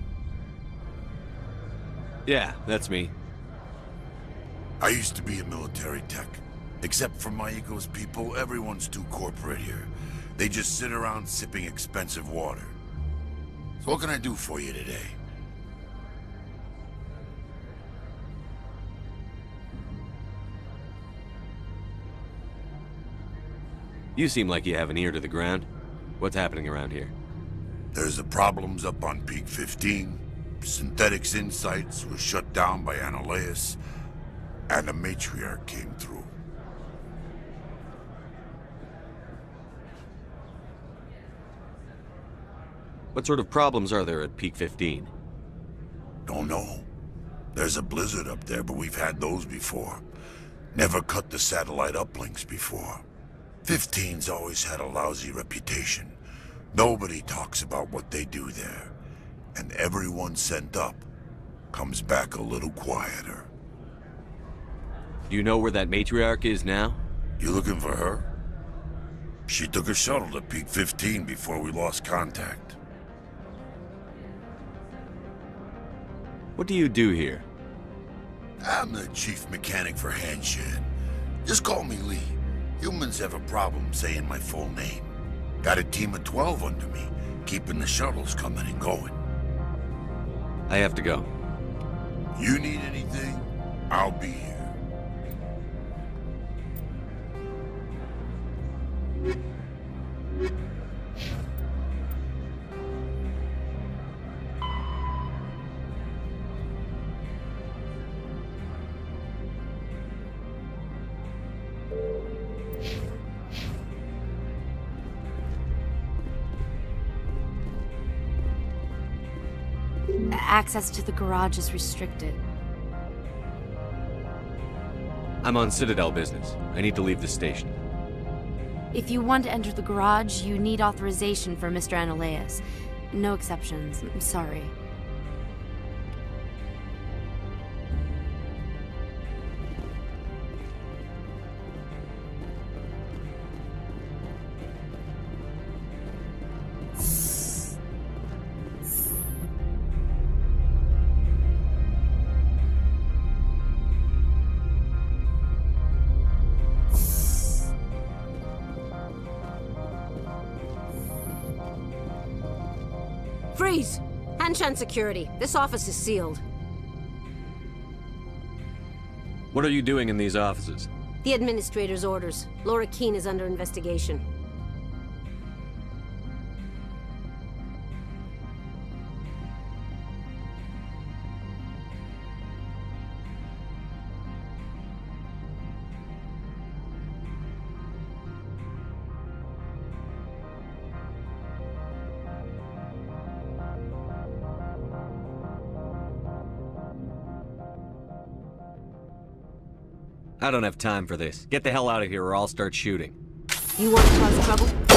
Yeah, that's me. I used to be a military tech. Except for my ego's people, everyone's too corporate here. They just sit around sipping expensive water. So what can I do for you today? You seem like you have an ear to the ground. What's happening around here? There's the problems up on Peak 15. Synthetics Insights was shut down by Annihilus, and the Matriarch came through. What sort of problems are there at Peak 15? Don't know. There's a blizzard up there, but we've had those before. Never cut the satellite uplinks before. 15's always had a lousy reputation. Nobody talks about what they do there. And everyone sent up comes back a little quieter. Do you know where that matriarch is now? You looking for her? She took a shuttle to Peak 15 before we lost contact. What do you do here? I'm the chief mechanic for Hanshan. Just call me Lee. Humans have a problem saying my full name. Got a team of 12 under me, keeping the shuttles coming and going. I have to go. You need anything, I'll be here. Access to the garage is restricted. I'm on Citadel business. I need to leave the station. If you want to enter the garage, you need authorization for Mr. Annihilus. No exceptions. I'm sorry. Freeze! Hanshan security. This office is sealed. What are you doing in these offices? The administrator's orders. Laura Keene is under investigation. I don't have time for this. Get the hell out of here or I'll start shooting. You want to cause trouble?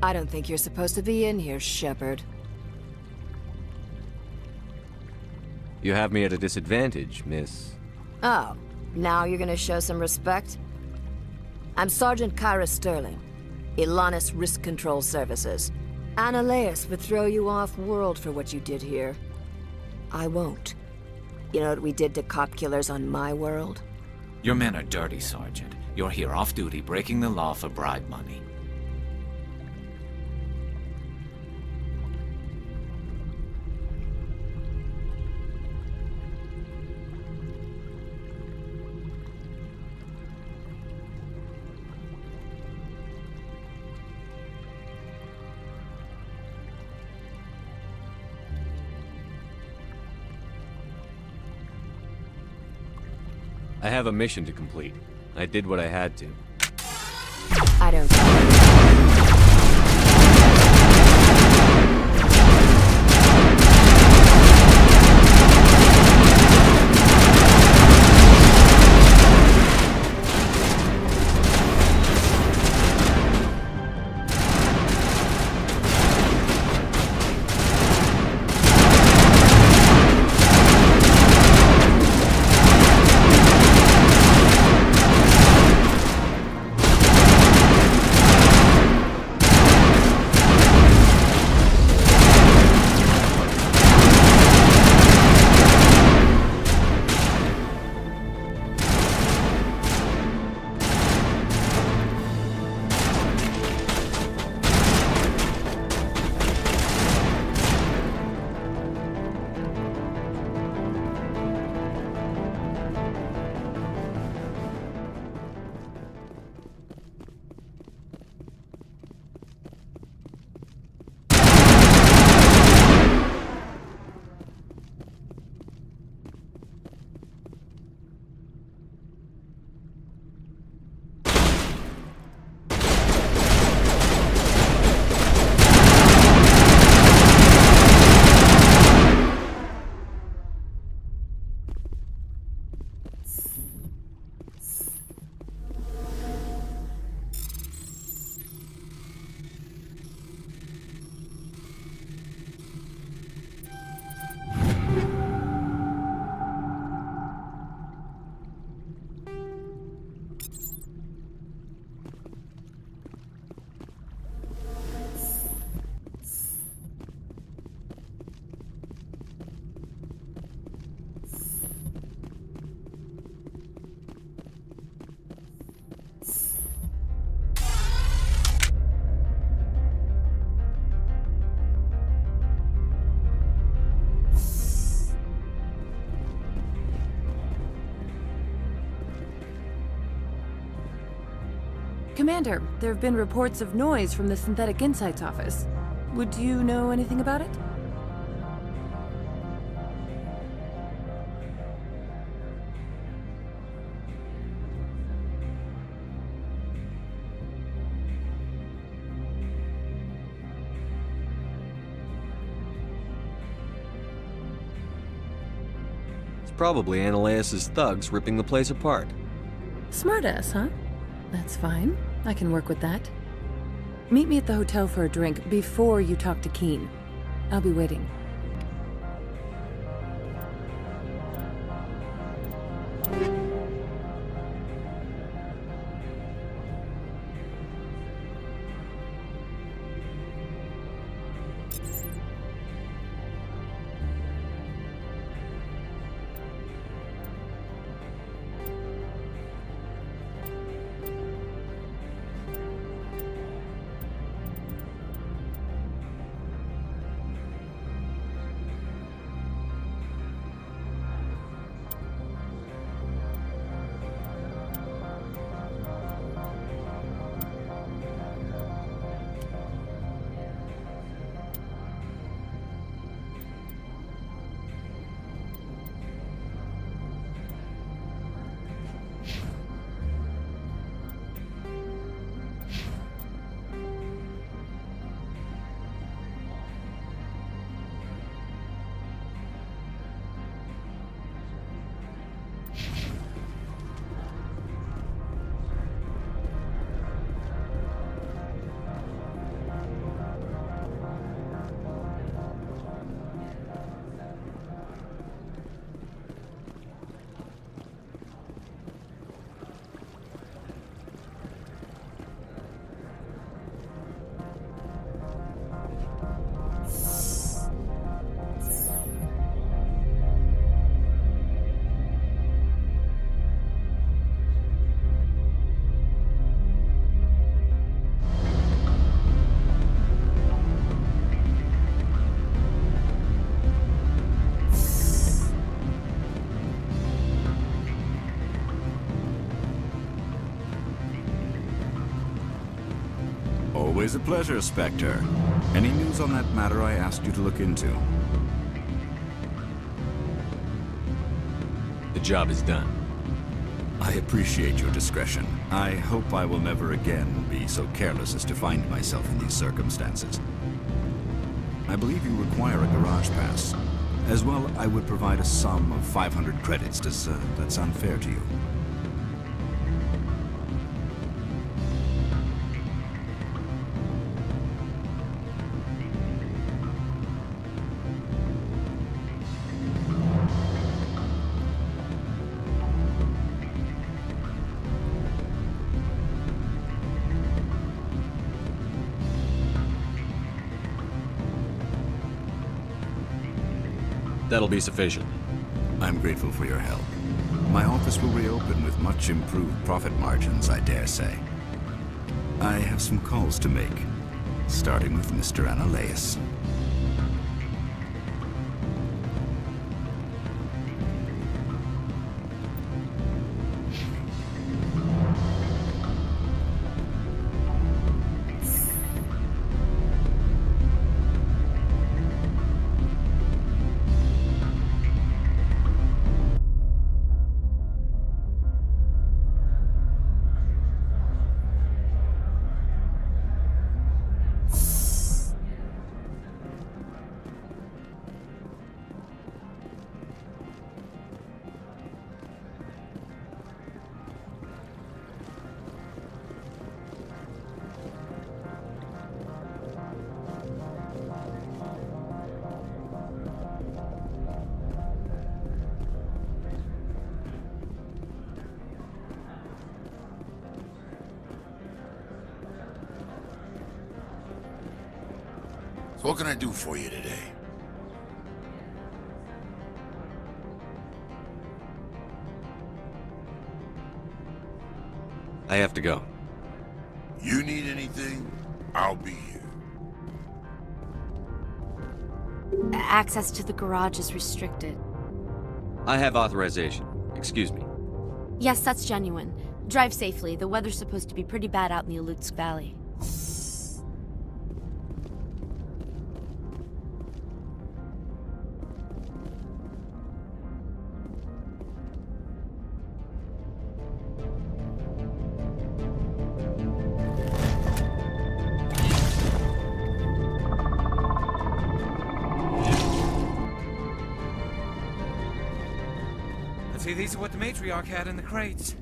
I don't think you're supposed to be in here, Shepard. You have me at a disadvantage, miss. Oh, now you're gonna show some respect? I'm Sergeant Kyra Sterling, Ilanis Risk Control Services. Annaleus would throw you off-world for what you did here. I won't. You know what we did to cop killers on my world? Your men are dirty, Sergeant. You're here off-duty, breaking the law for bribe money. I have a mission to complete. I did what I had to. I don't... Commander, there have been reports of noise from the Synthetic Insights office. Would you know anything about it? It's probably Ananias' thugs ripping the place apart. Smartass, huh? That's fine. I can work with that. Meet me at the hotel for a drink before you talk to Keen. I'll be waiting. Always a pleasure, Spectre. Any news on that matter I asked you to look into? The job is done. I appreciate your discretion. I hope I will never again be so careless as to find myself in these circumstances. I believe you require a garage pass. As well, I would provide a sum of 500 credits. Does that sound fair to you? That'll be sufficient. I'm grateful for your help. My office will reopen with much improved profit margins, I dare say. I have some calls to make, starting with Mr. Ananias. So what can I do for you today? I have to go. You need anything, I'll be here. Access to the garage is restricted. I have authorization. Excuse me. Yes, that's genuine. Drive safely. The weather's supposed to be pretty bad out in the Alutsk Valley. See, these are what the matriarch had in the crates.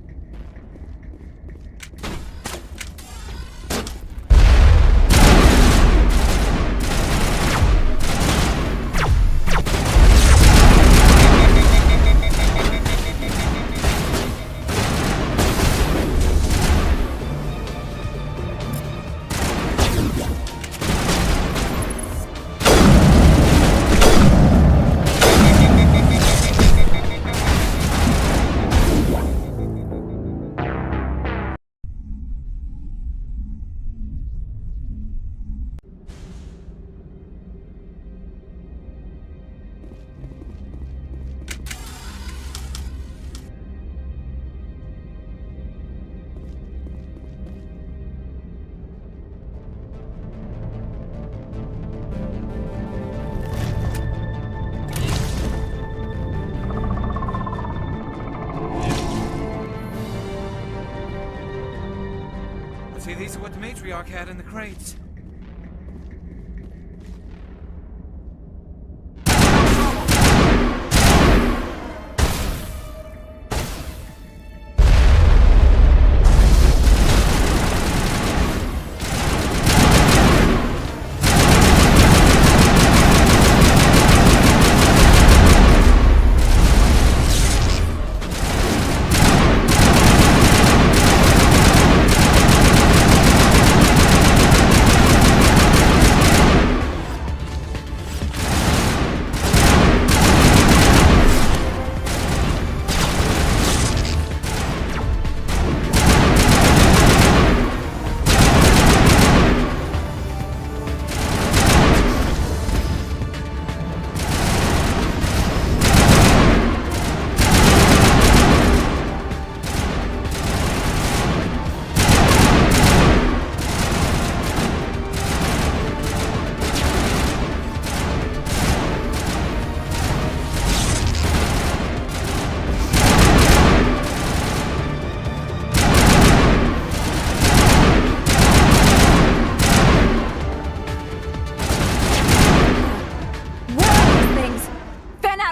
See, these are what the matriarch had in the crates.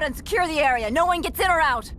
And secure the area. No one gets in or out.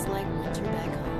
Just like winter back home.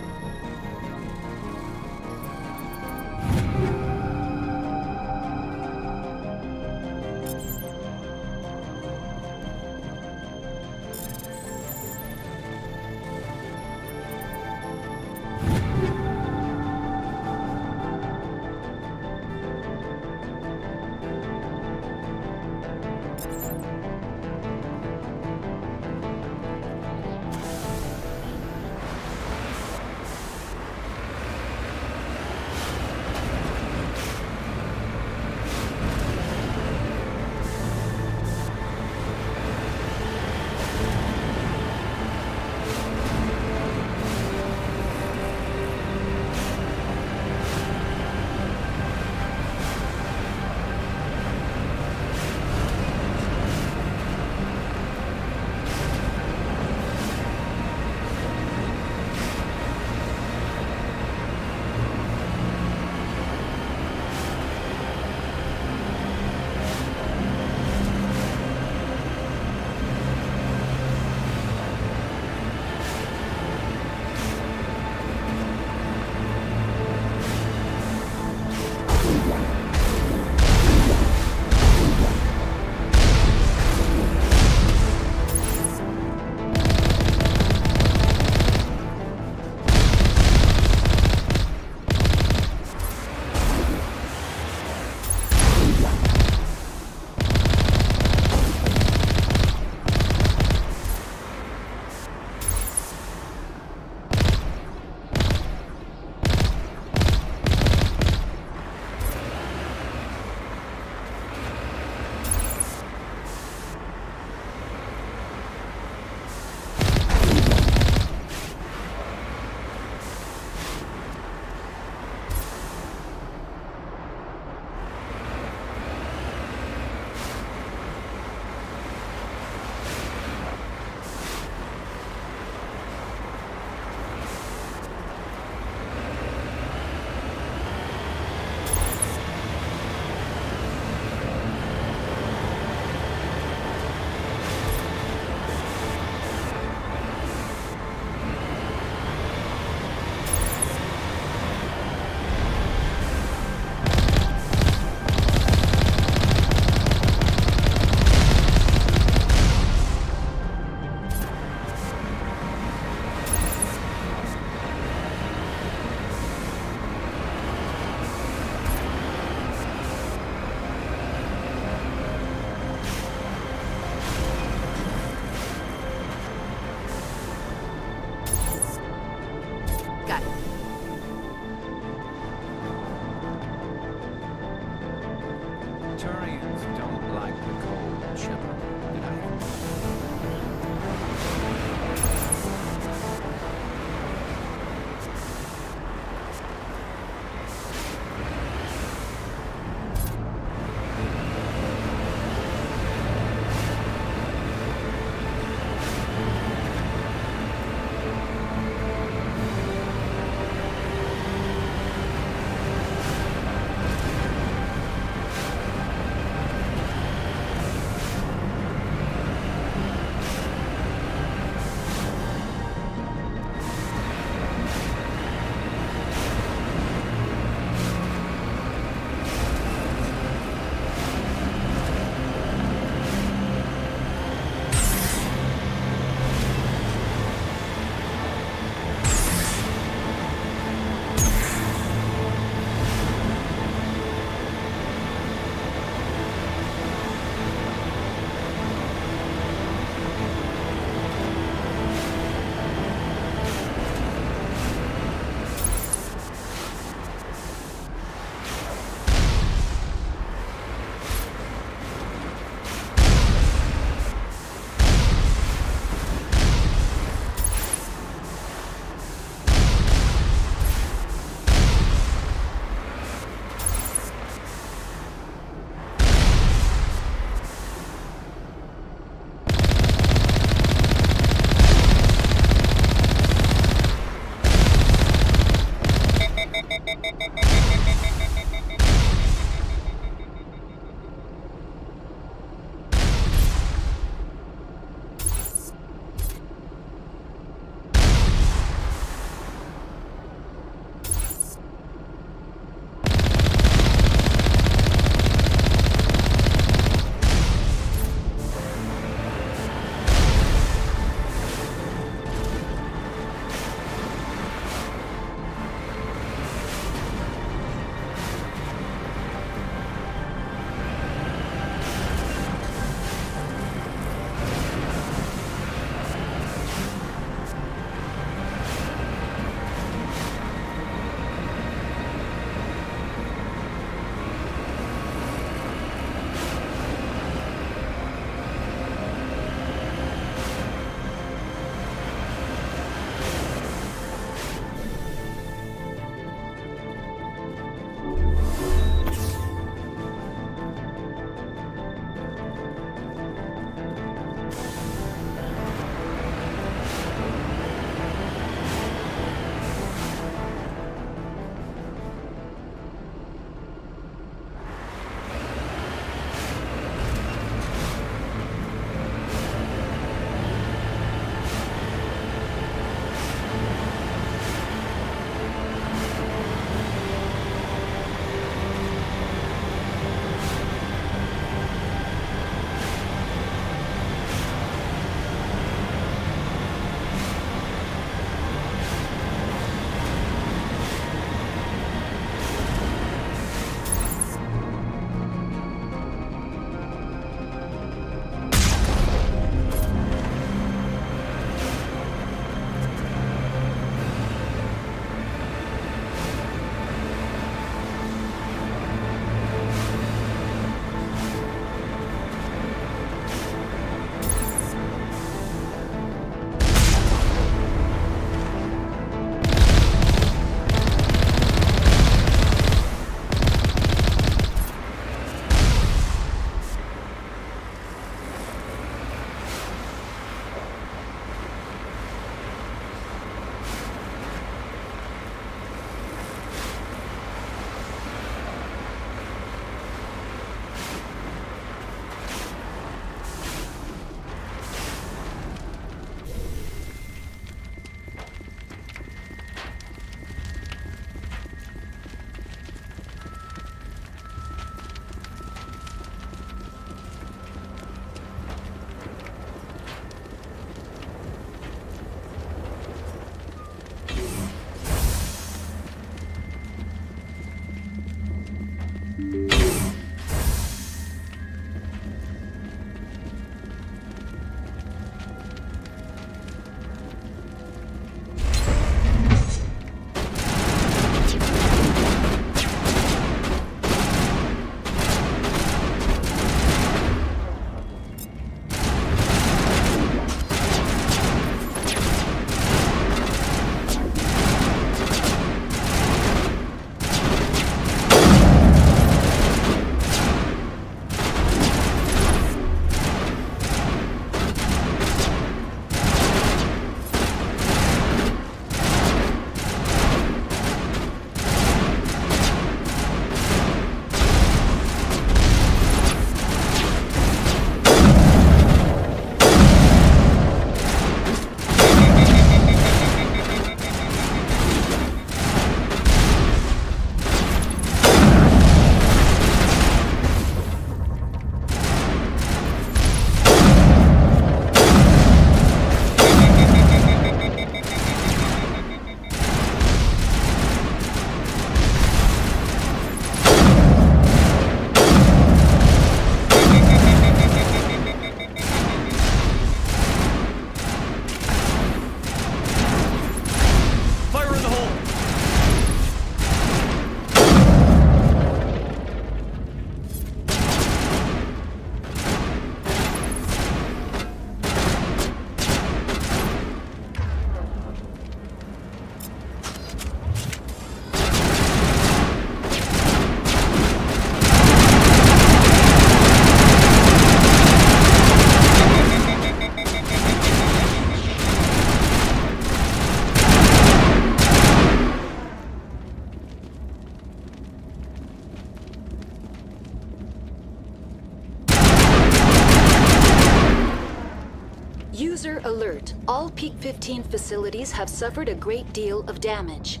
User alert. All Peak 15 facilities have suffered a great deal of damage.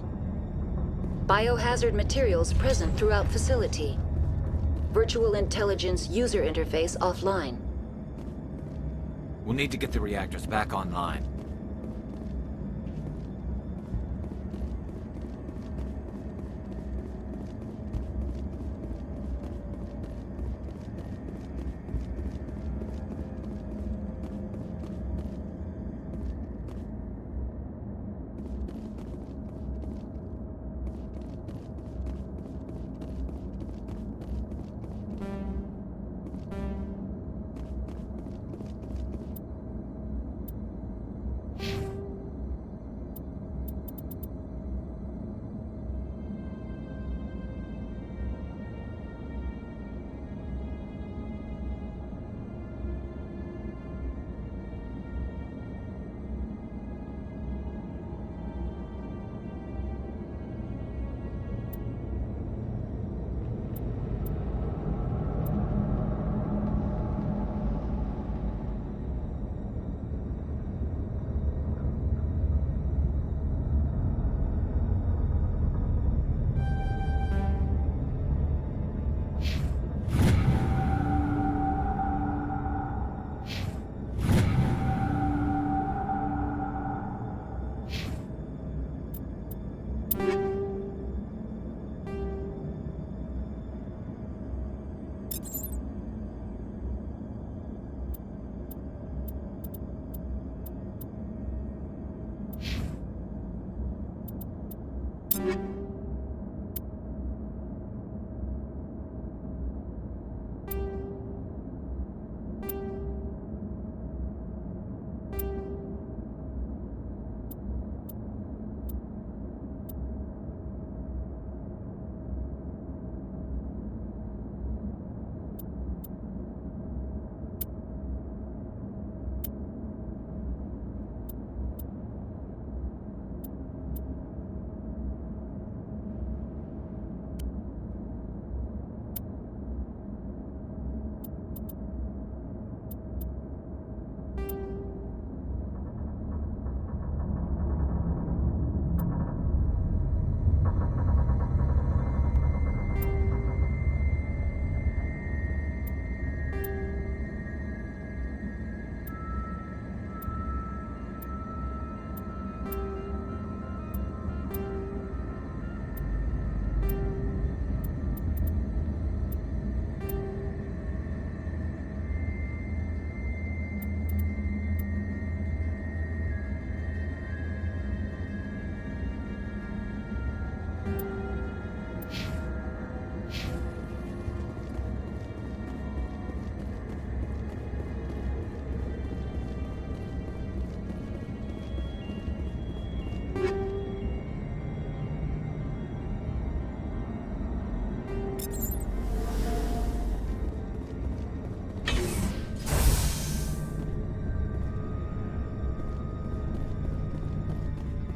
Biohazard materials present throughout facility. Virtual intelligence user interface offline. We'll need to get the reactors back online.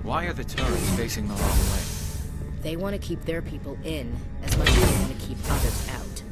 Why are the turrets facing the wrong way? They want to keep their people in as much as they want to keep others out.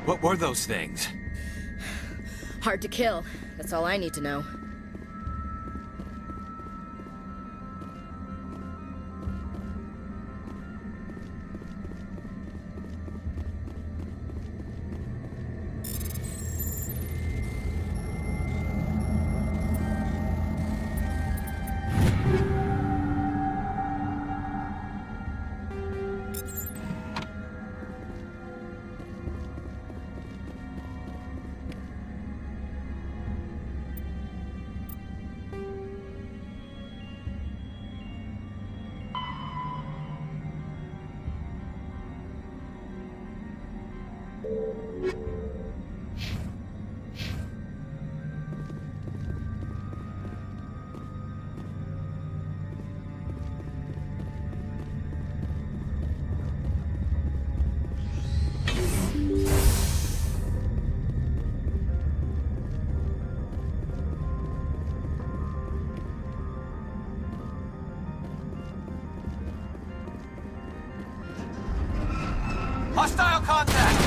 What were those things? Hard to kill. That's all I need to know. Hostile contact!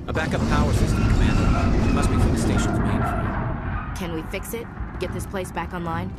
A backup power system, Commander. It must be from the station's mainframe. Can we fix it? Get this place back online?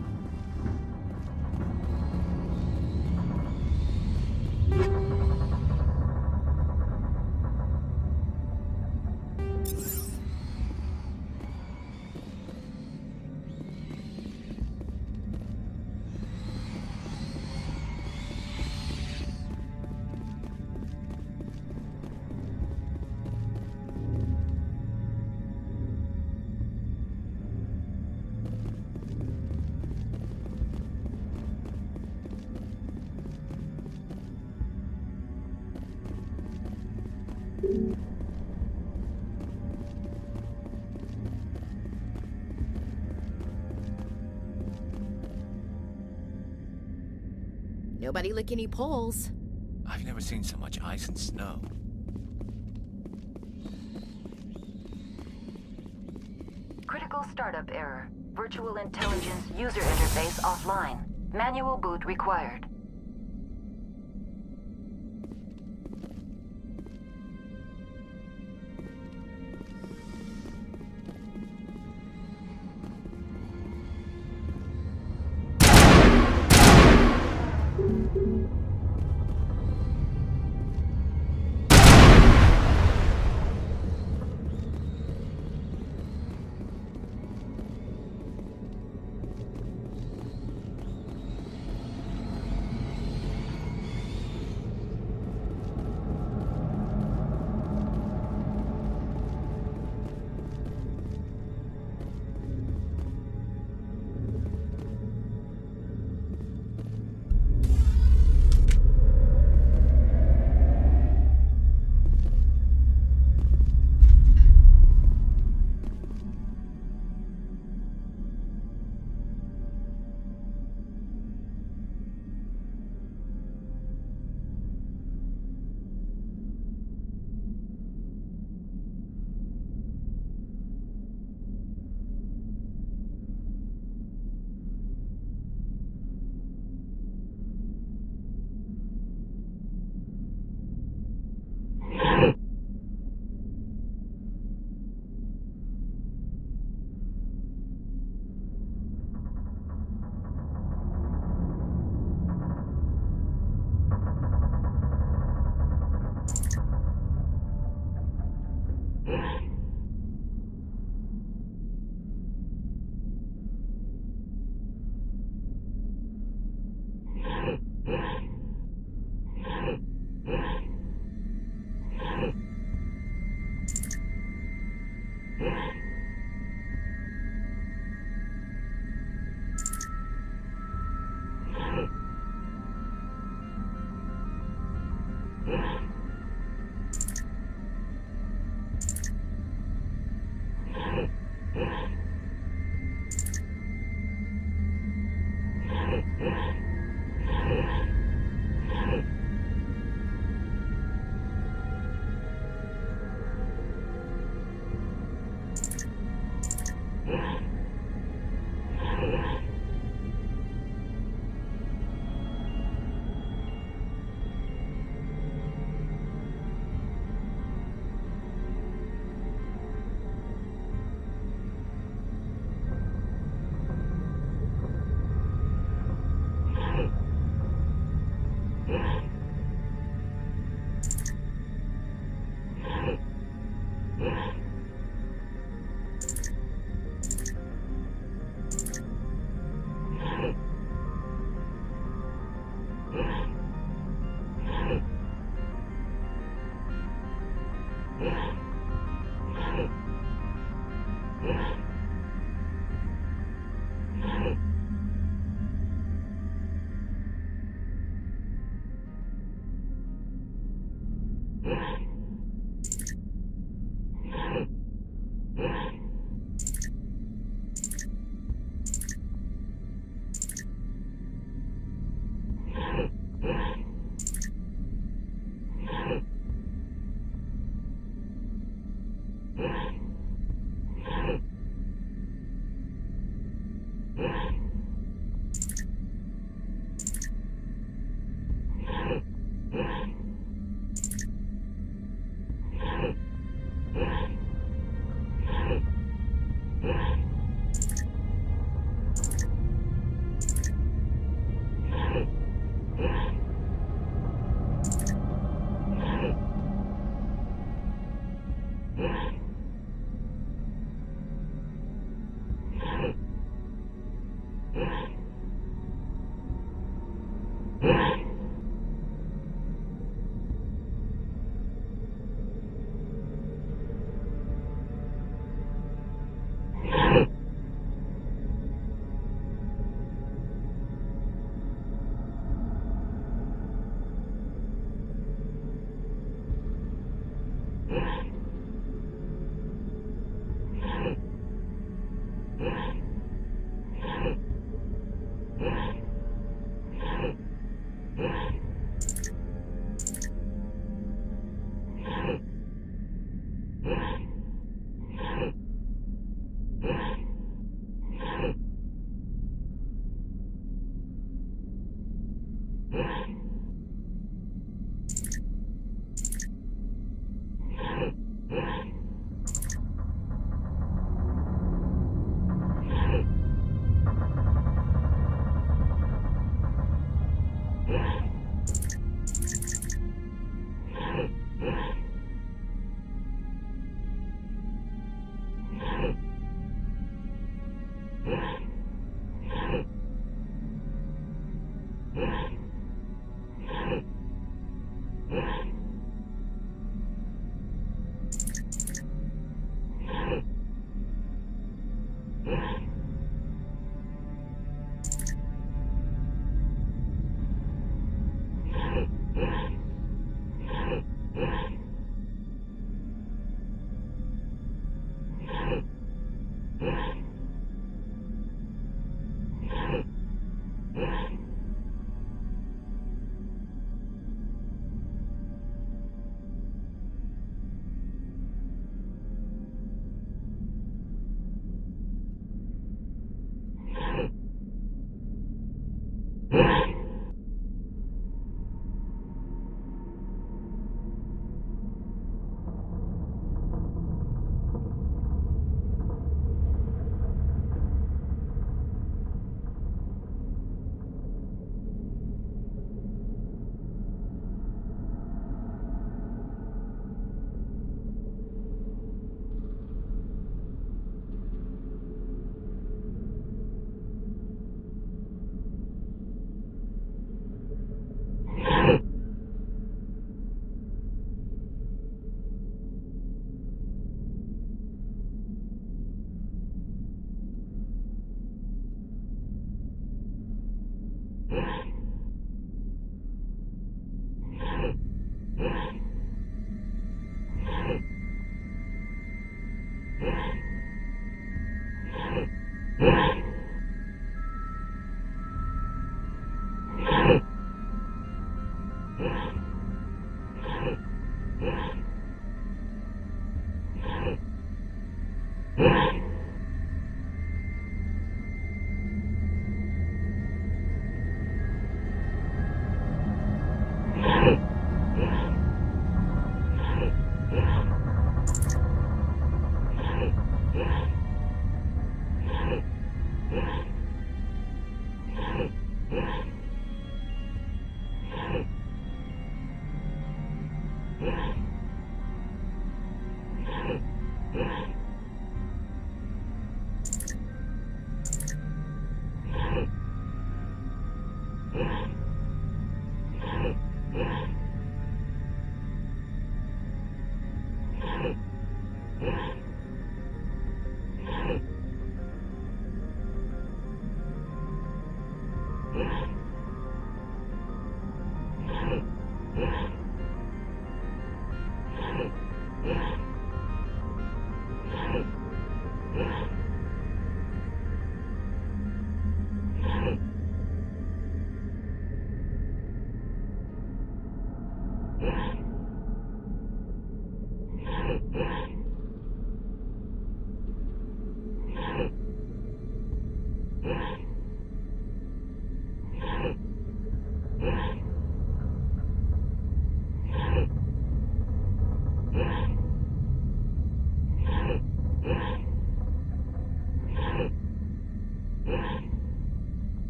Nobody lick any poles. I've never seen so much ice and snow. Critical startup error. Virtual intelligence user interface offline. Manual boot required.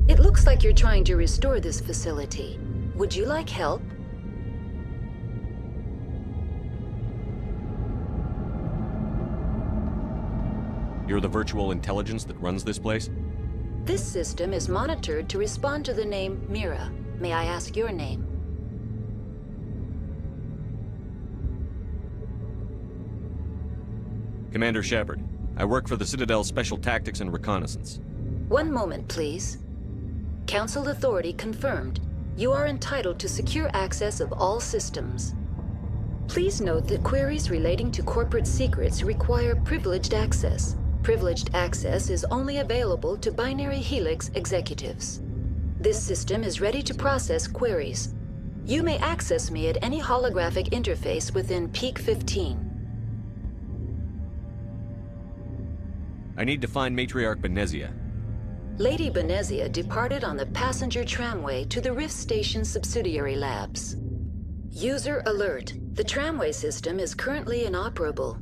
It looks like you're trying to restore this facility. Would you like help? You're the virtual intelligence that runs this place? This system is monitored to respond to the name Mira. May I ask your name? Commander Shepard. I work for the Citadel Special Tactics and Reconnaissance. One moment, please. Council authority confirmed. You are entitled to secure access of all systems. Please note that queries relating to corporate secrets require privileged access. Privileged access is only available to Binary Helix executives. This system is ready to process queries. You may access me at any holographic interface within Peak 15. I need to find Matriarch Benezia. Lady Benezia departed on the passenger tramway to the Rift Station subsidiary labs. User alert. The tramway system is currently inoperable.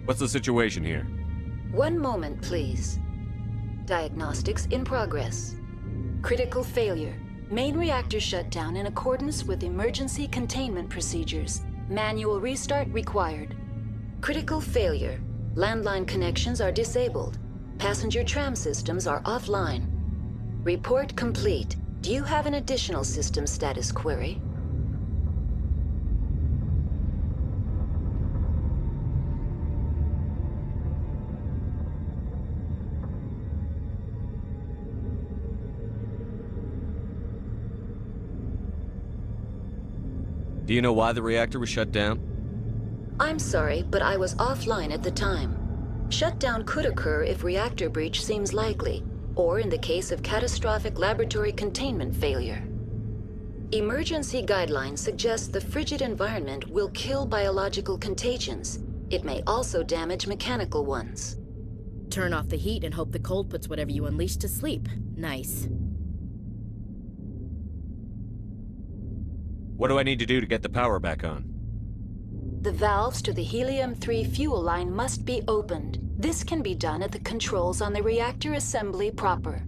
What's the situation here? One moment, please. Diagnostics in progress. Critical failure. Main reactor shut down in accordance with emergency containment procedures. Manual restart required. Critical failure. Landline connections are disabled. Passenger tram systems are offline. Report complete. Do you have an additional system status query? Do you know why the reactor was shut down? I'm sorry, but I was offline at the time. Shutdown could occur if reactor breach seems likely, or in the case of catastrophic laboratory containment failure. Emergency guidelines suggest the frigid environment will kill biological contagions. It may also damage mechanical ones. Turn off the heat and hope the cold puts whatever you unleash to sleep. Nice. What do I need to do to get the power back on? The valves to the helium-3 fuel line must be opened. This can be done at the controls on the reactor assembly proper.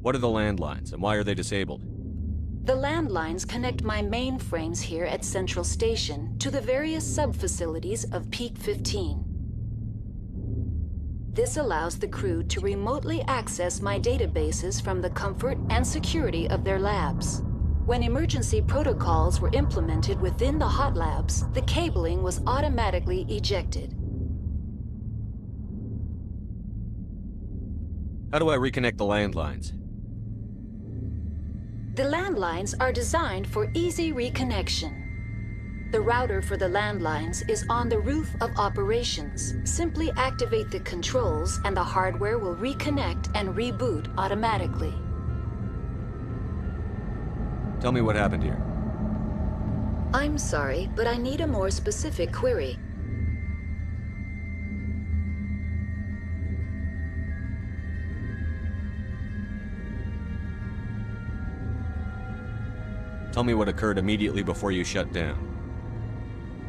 What are the landlines, and why are they disabled? The landlines connect my mainframes here at Central Station to the various sub-facilities of Peak 15. This allows the crew to remotely access my databases from the comfort and security of their labs. When emergency protocols were implemented within the hot labs, the cabling was automatically ejected. How do I reconnect the landlines? The landlines are designed for easy reconnection. The router for the landlines is on the roof of operations. Simply activate the controls and the hardware will reconnect and reboot automatically. Tell me what happened here. I'm sorry, but I need a more specific query. Tell me what occurred immediately before you shut down.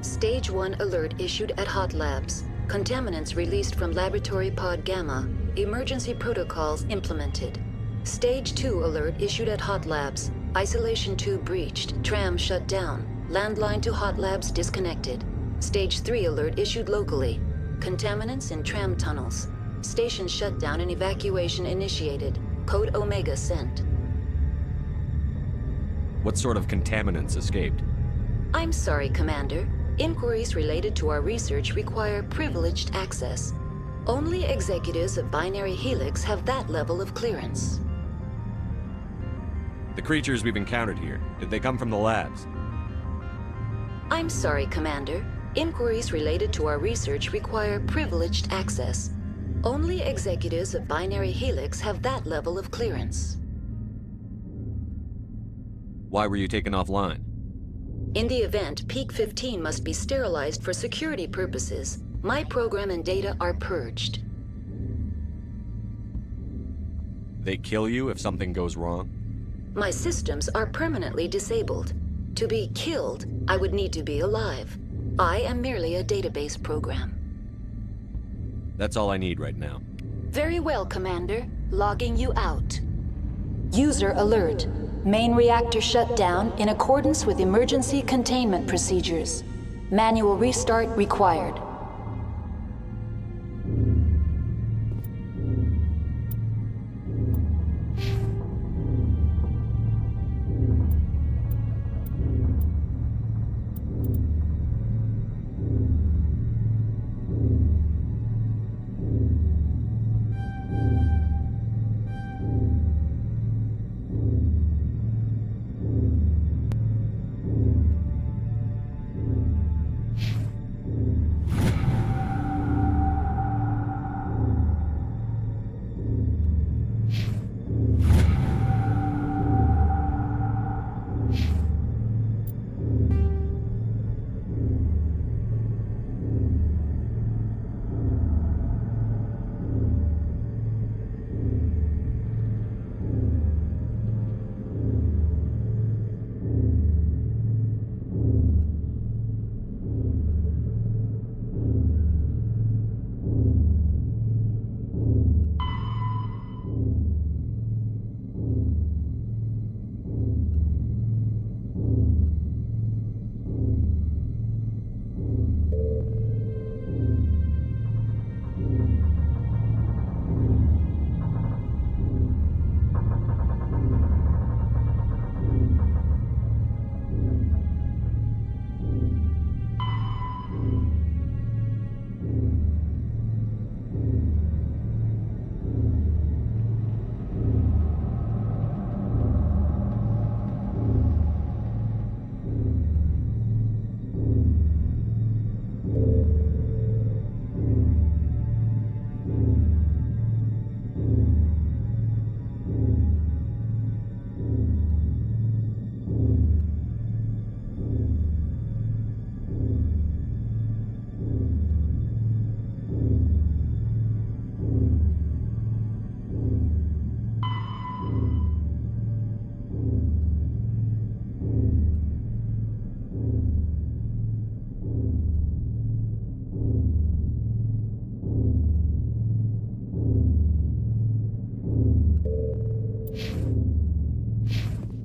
Stage 1 alert issued at Hot Labs. Contaminants released from Laboratory Pod Gamma. Emergency protocols implemented. Stage 2 alert issued at Hot Labs. Isolation tube breached. Tram shut down. Landline to Hot Labs disconnected. Stage 3 alert issued locally. Contaminants in tram tunnels. Station shutdown and evacuation initiated. Code Omega sent. What sort of contaminants escaped? I'm sorry, Commander. Inquiries related to our research require privileged access. Only executives of Binary Helix have that level of clearance. The creatures we've encountered here, did they come from the labs? I'm sorry, Commander. Inquiries related to our research require privileged access. Only executives of Binary Helix have that level of clearance. Why were you taken offline? In the event, Peak 15 must be sterilized for security purposes. My program and data are purged. They kill you if something goes wrong? My systems are permanently disabled. To be killed, I would need to be alive. I am merely a database program. That's all I need right now. Very well, Commander. Logging you out. User alert. Main reactor shut down in accordance with emergency containment procedures. Manual restart required.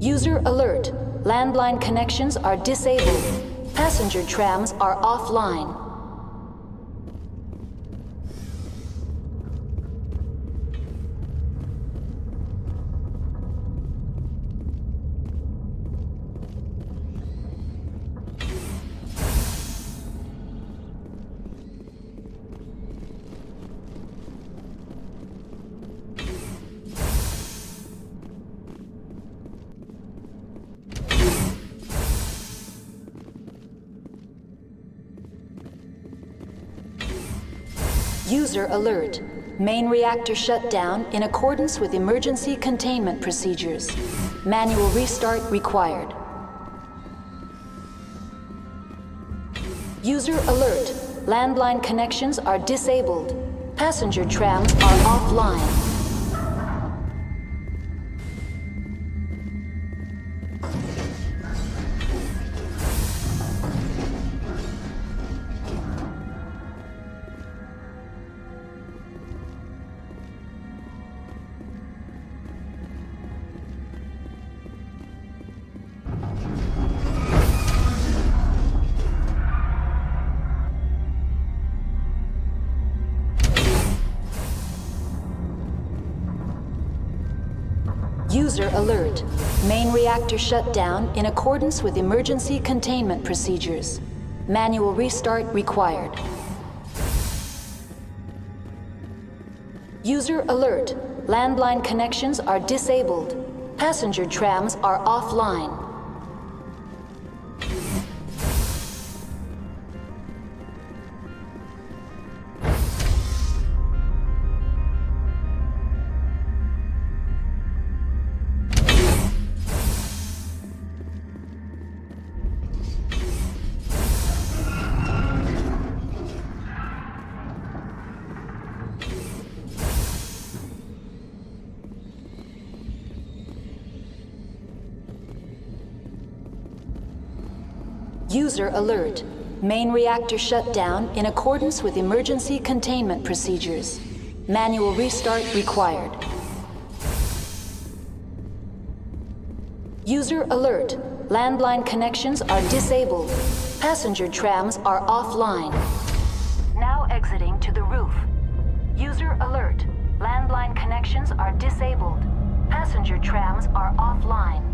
User alert. Landline connections are disabled. Passenger trams are offline. User alert. Main reactor shut down in accordance with emergency containment procedures. Manual restart required. User alert. Landline connections are disabled. Passenger trams are offline. User alert. Main reactor shut down in accordance with emergency containment procedures. Manual restart required. User alert. Landline connections are disabled. Passenger trams are offline. User alert. Main reactor shut down in accordance with emergency containment procedures. Manual restart required. User alert. Landline connections are disabled. Passenger trams are offline. Now exiting to the roof. User alert. Landline connections are disabled. Passenger trams are offline.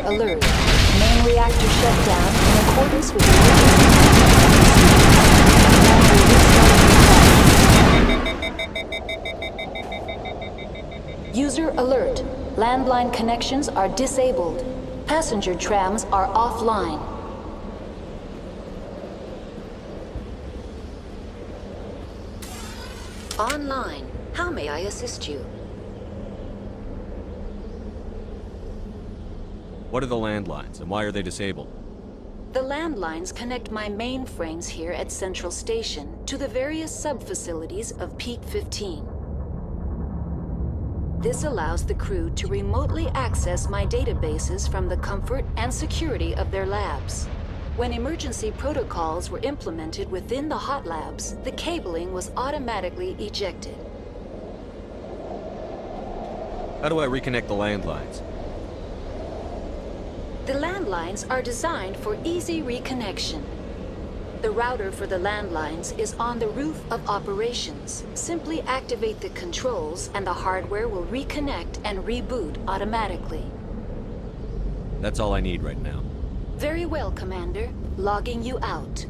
Alert. Main reactor shut down in accordance with emergency. User alert. Landline connections are disabled. Passenger trams are offline. Online. How may I assist you? What are the landlines, and why are they disabled? The landlines connect my mainframes here at Central Station to the various sub-facilities of Peak 15. This allows the crew to remotely access my databases from the comfort and security of their labs. When emergency protocols were implemented within the hot labs, the cabling was automatically ejected. How do I reconnect the landlines? The landlines are designed for easy reconnection. The router for the landlines is on the roof of operations. Simply activate the controls and the hardware will reconnect and reboot automatically. That's all I need right now. Very well, Commander. Logging you out.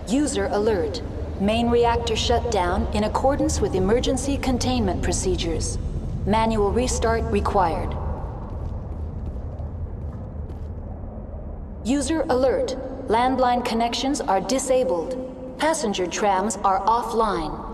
User alert. Main reactor shut down in accordance with emergency containment procedures. Manual restart required. User alert. Landline connections are disabled. Passenger trams are offline.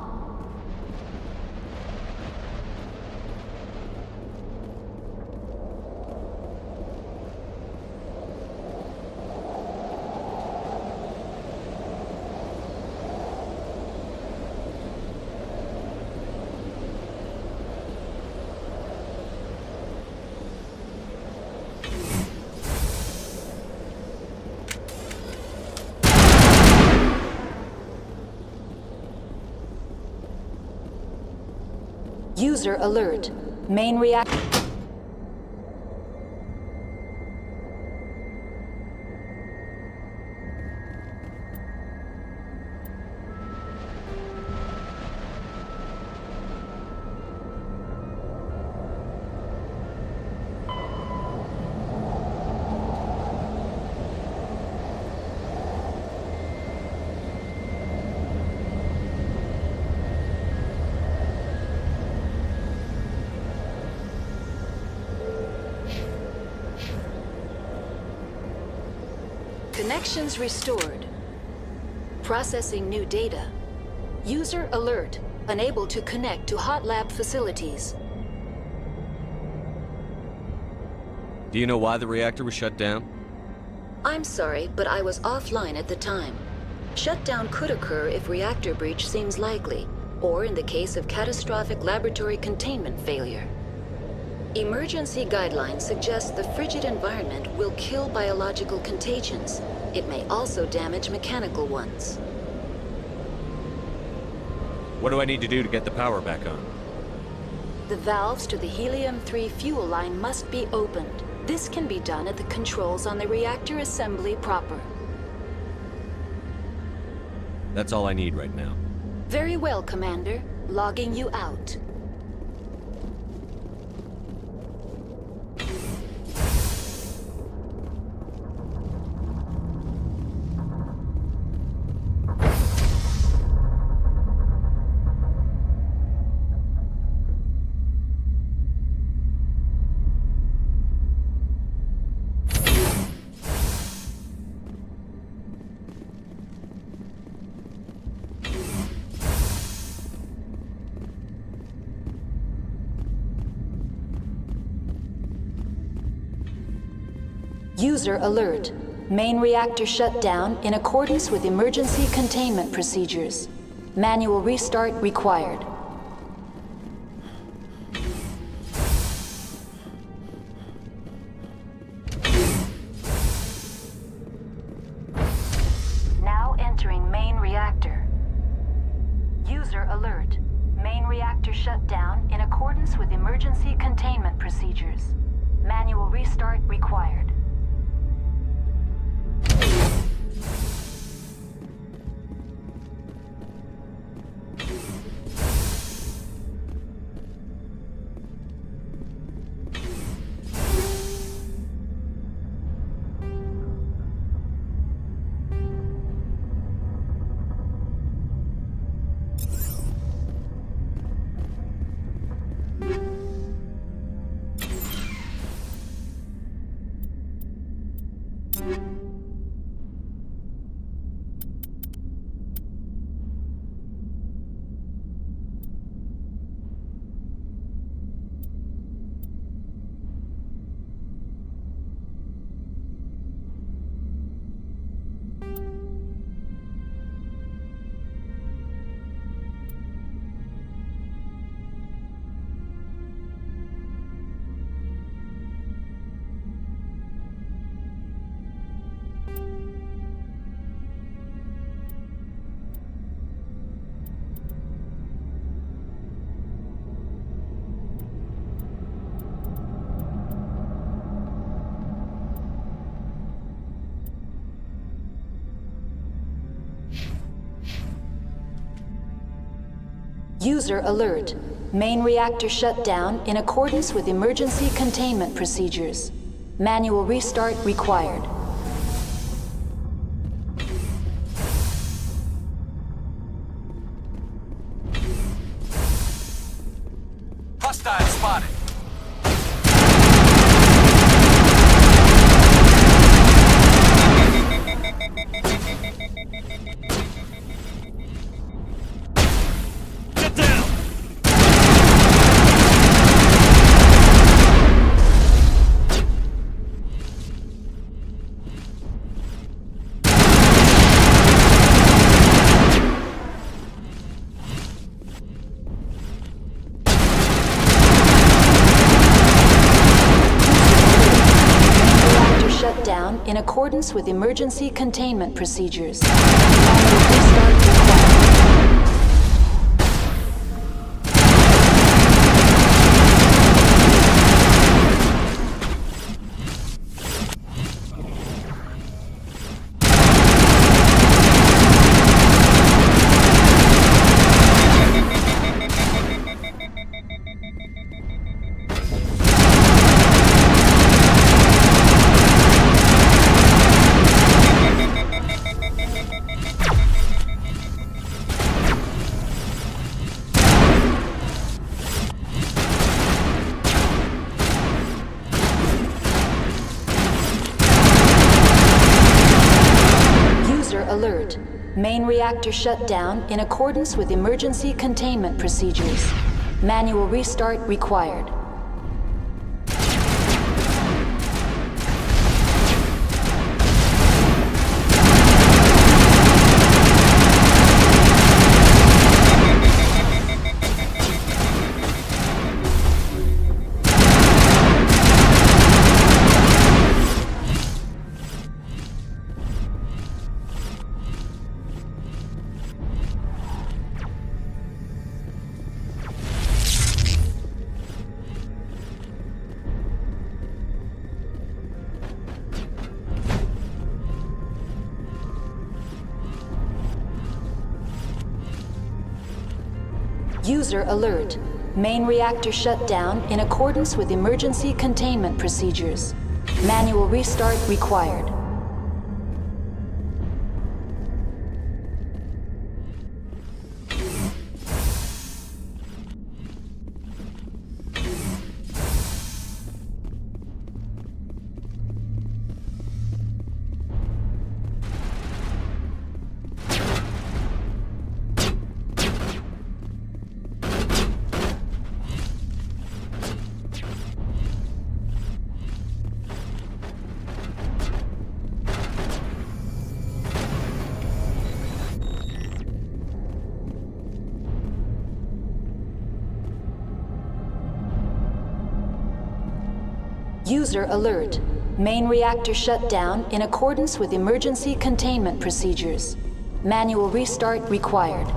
User alert. Main reactor... Connections restored. Processing new data. User alert. Unable to connect to hot lab facilities. Do you know why the reactor was shut down? I'm sorry, but I was offline at the time. Shutdown could occur if reactor breach seems likely, or in the case of catastrophic laboratory containment failure. Emergency guidelines suggest the frigid environment will kill biological contagions. It may also damage mechanical ones. What do I need to do to get the power back on? The valves to the helium-3 fuel line must be opened. This can be done at the controls on the reactor assembly proper. That's all I need right now. Very well, Commander. Logging you out. User alert. Main reactor shut down in accordance with emergency containment procedures. Manual restart required. Now entering main reactor. User alert. Main reactor shut down in accordance with emergency containment procedures. Manual restart required. User alert. Main reactor shut down in accordance with emergency containment procedures. Manual restart required. Hostile spotted. In accordance with emergency containment procedures. Manual restart required. Main reactor shut down in accordance with emergency containment procedures. Manual restart required. User alert. Main reactor shut down in accordance with emergency containment procedures. Manual restart required. User alert. Main reactor shut down in accordance with emergency containment procedures. Manual restart required.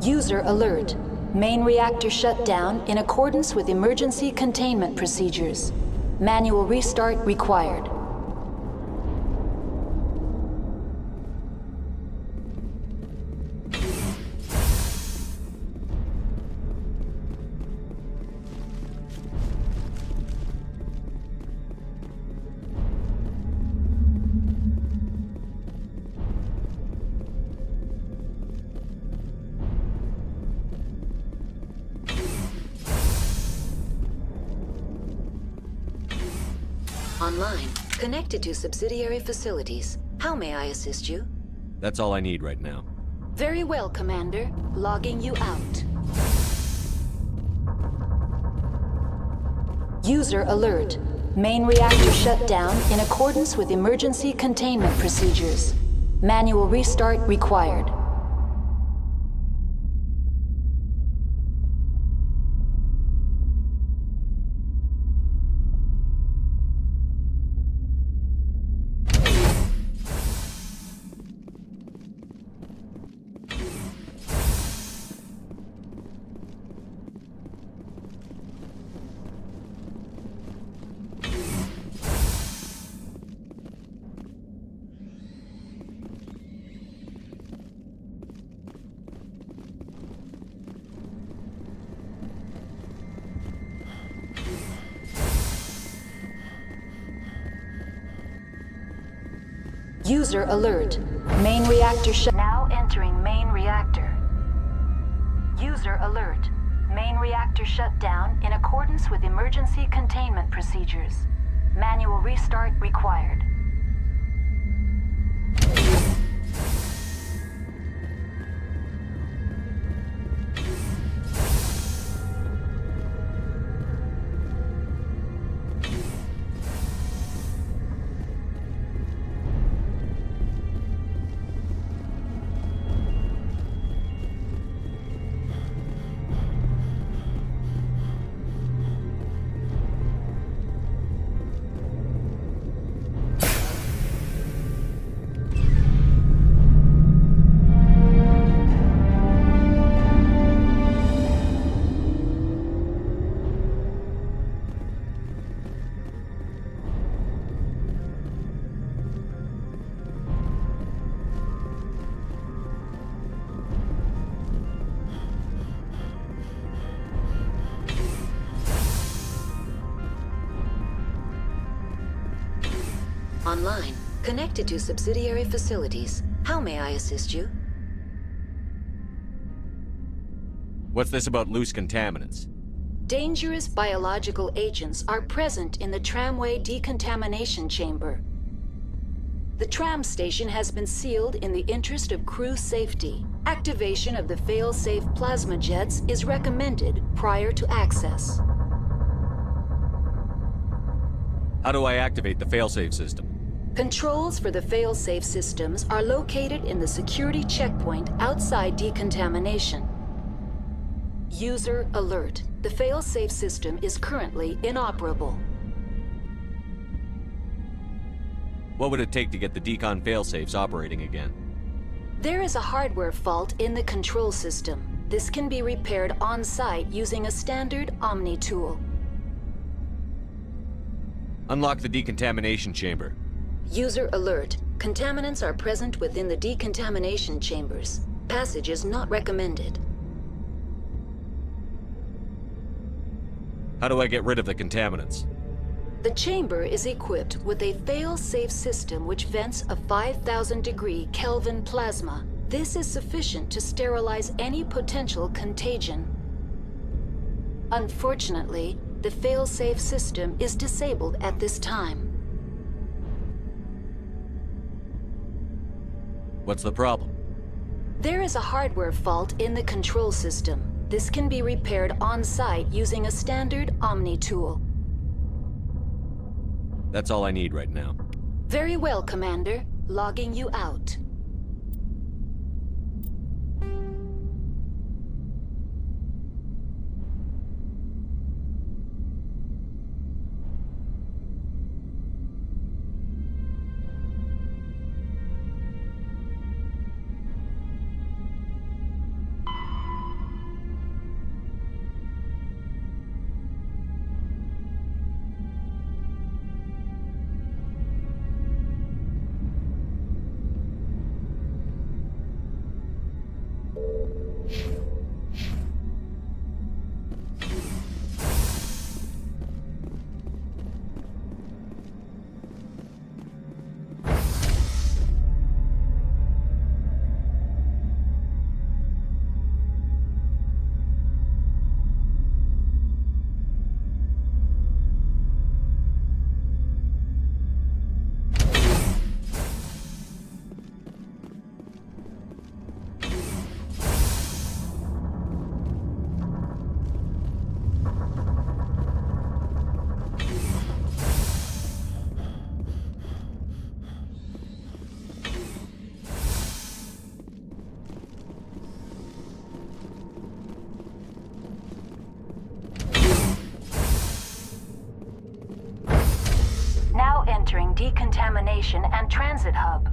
User alert. Main reactor shut down in accordance with emergency containment procedures. Manual restart required. Online. Connected to subsidiary facilities. How may I assist you? That's all I need right now. Very well, Commander. Logging you out. User alert. Main reactor shut down in accordance with emergency containment procedures. Manual restart required. User alert. Main reactor shut. Now entering main reactor. User alert. Main reactor shut down in accordance with emergency containment procedures. Manual restart required. Online. Connected to subsidiary facilities. How may I assist you? What's this about loose contaminants? Dangerous biological agents are present in the tramway decontamination chamber. The tram station has been sealed in the interest of crew safety. Activation of the fail-safe plasma jets is recommended prior to access. How do I activate the failsafe system? Controls for the fail-safe systems are located in the security checkpoint outside decontamination. User alert. The fail-safe system is currently inoperable. What would it take to get the decon failsafes operating again? There is a hardware fault in the control system. This can be repaired on-site using a standard Omni tool. Unlock the decontamination chamber. User alert. Contaminants are present within the decontamination chambers. Passage is not recommended. How do I get rid of the contaminants? The chamber is equipped with a fail-safe system which vents a 5,000-degree Kelvin plasma. This is sufficient to sterilize any potential contagion. Unfortunately, the fail-safe system is disabled at this time. What's the problem? There is a hardware fault in the control system. This can be repaired on-site using a standard Omni tool. That's all I need right now. Very well, Commander. Logging you out. Entering decontamination and transit hub.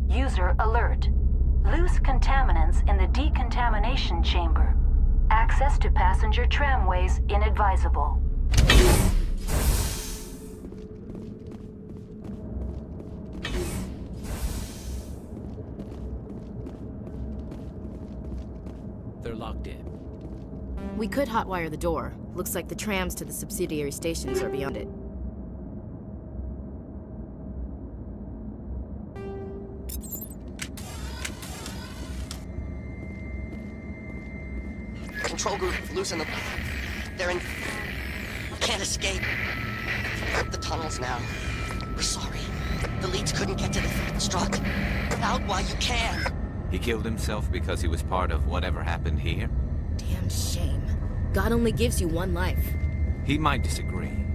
User alert. Loose contaminants in the decontamination chamber. Access to passenger tramways inadvisable. They're locked in. We could hotwire the door. Looks like the trams to the subsidiary stations are beyond it. Control group, loosen them. They're in... Can't escape. Up the tunnels now. We're sorry. The leads couldn't get to the struck. Out while you can. He killed himself because he was part of whatever happened here? Damn shame. God only gives you one life. He might disagree.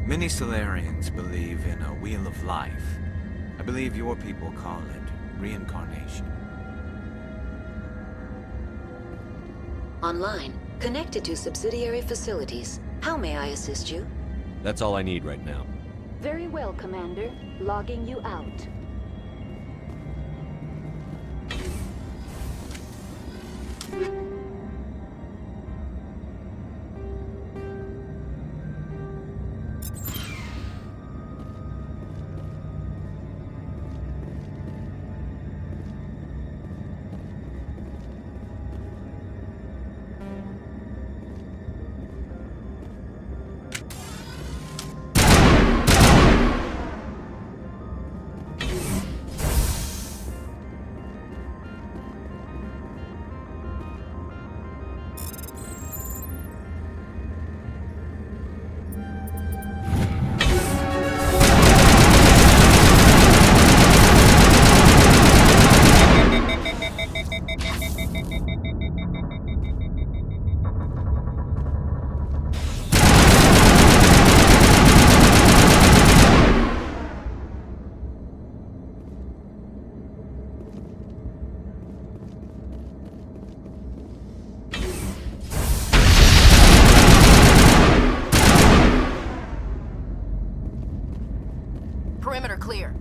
Many Solarians believe in a wheel of life. I believe your people call it reincarnation. Online, connected to subsidiary facilities. How may I assist you? That's all I need right now. Very well, Commander. Logging you out. Perimeter clear.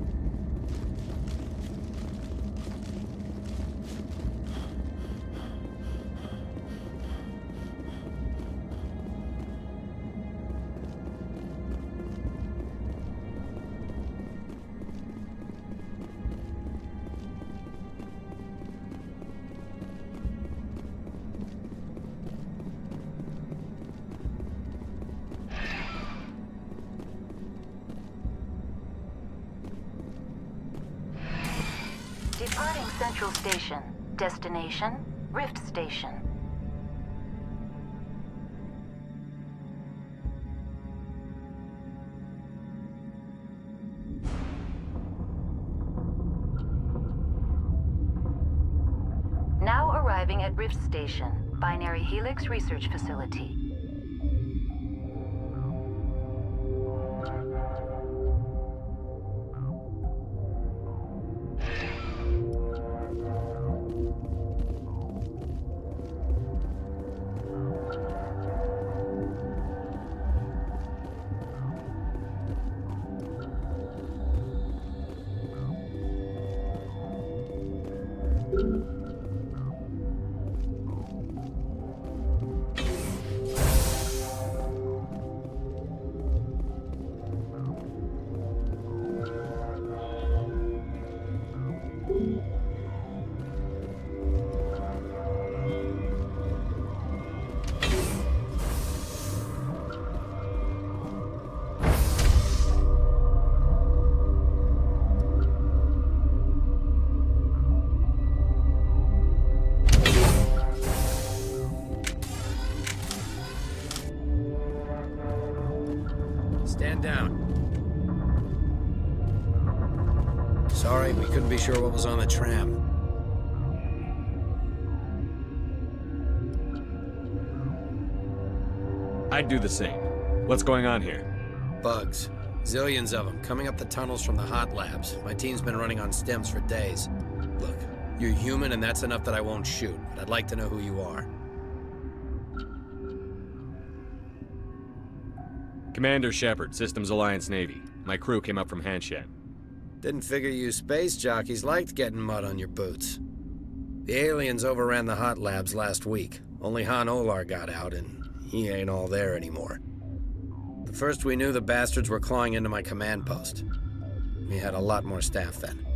Departing Central Station. Destination, Rift Station. arriving at Rift Station, Binary Helix Research Facility. Stand down. Sorry, we couldn't be sure what was on the tram. I'd do the same. What's going on here? Bugs. Zillions of them, coming up the tunnels from the hot labs. My team's been running on stems for days. Look, you're human and that's enough that I won't shoot, but I'd like to know who you are. Commander Shepard, Systems Alliance Navy. My crew came up from Hanshan. Didn't figure you space jockeys liked getting mud on your boots. The aliens overran the hot labs last week. Only Han Olar got out, and he ain't all there anymore. The first we knew, the bastards were clawing into my command post. We had a lot more staff then.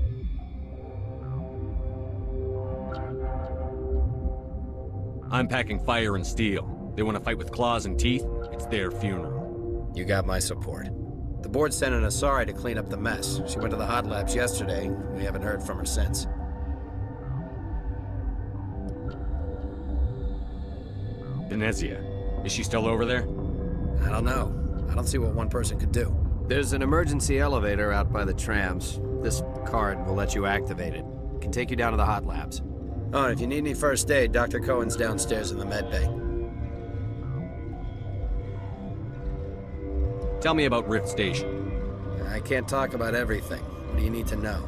I'm packing fire and steel. They want to fight with claws and teeth? It's their funeral. You got my support. The board sent an Asari to clean up the mess. She went to the hot labs yesterday. We haven't heard from her since. Venezia. Is she still over there? I don't know. I don't see what one person could do. There's an emergency elevator out by the trams. This card will let you activate it. It can take you down to the hot labs. Oh, and if you need any first aid, Dr. Cohen's downstairs in the med bay. Tell me about Rift Station. I can't talk about everything. What do you need to know?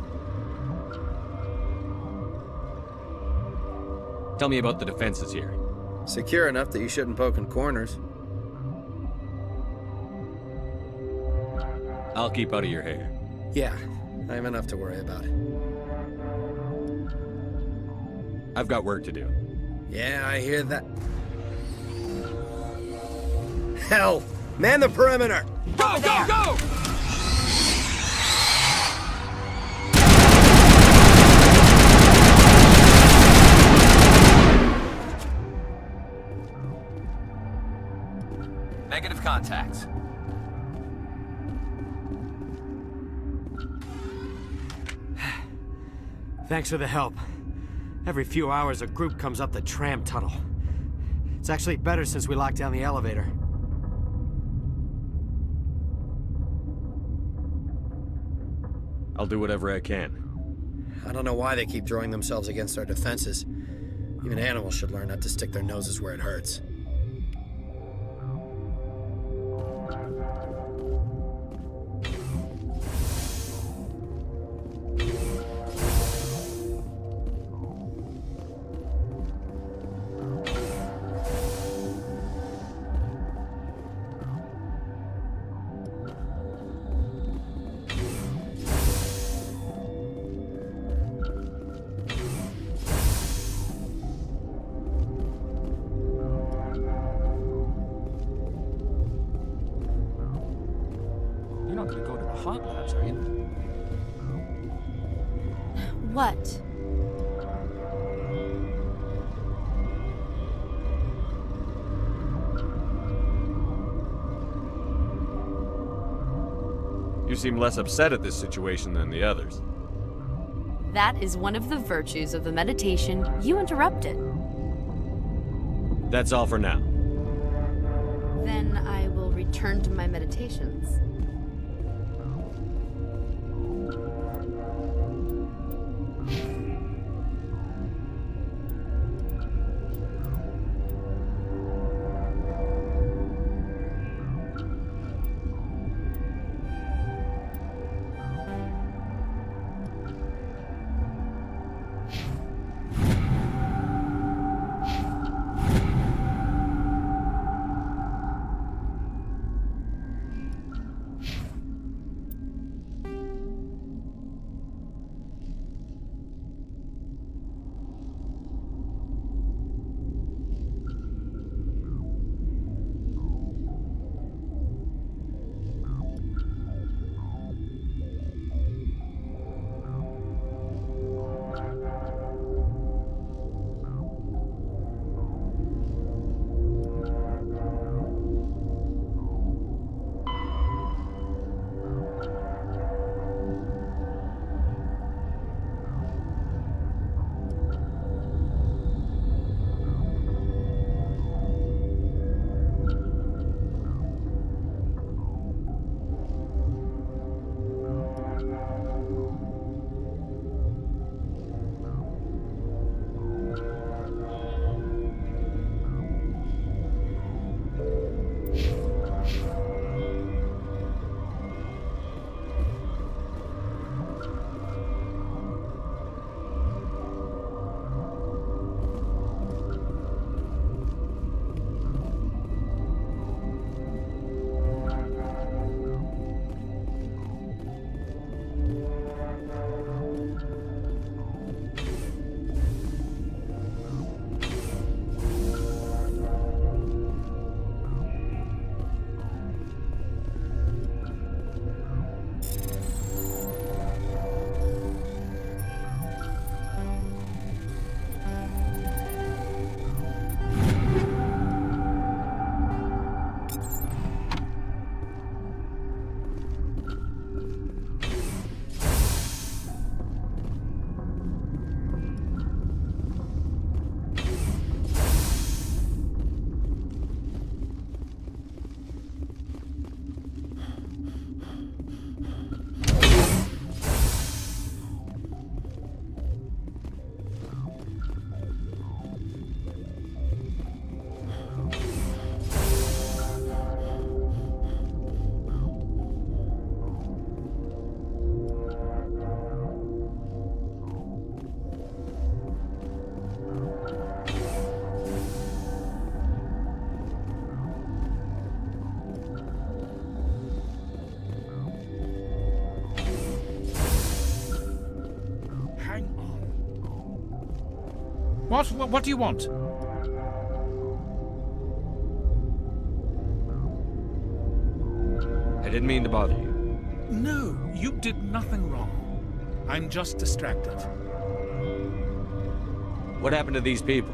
Tell me about the defenses here. Secure enough that you shouldn't poke in corners. I'll keep out of your hair. Yeah, I have enough to worry about. I've got work to do. Yeah, I hear that. Hell! Man the perimeter! Go, go, go! Negative contacts. Thanks for the help. Every few hours, a group comes up the tram tunnel. It's actually better since we locked down the elevator. I'll do whatever I can. I don't know why they keep throwing themselves against our defenses. Even animals should learn not to stick their noses where it hurts. hot labs, are you? What? You seem less upset at this situation than the others. That is one of the virtues of the meditation you interrupted. That's all for now. Then I will return to my meditations. What do you want? I didn't mean to bother you. No, you did nothing wrong. I'm just distracted. What happened to these people?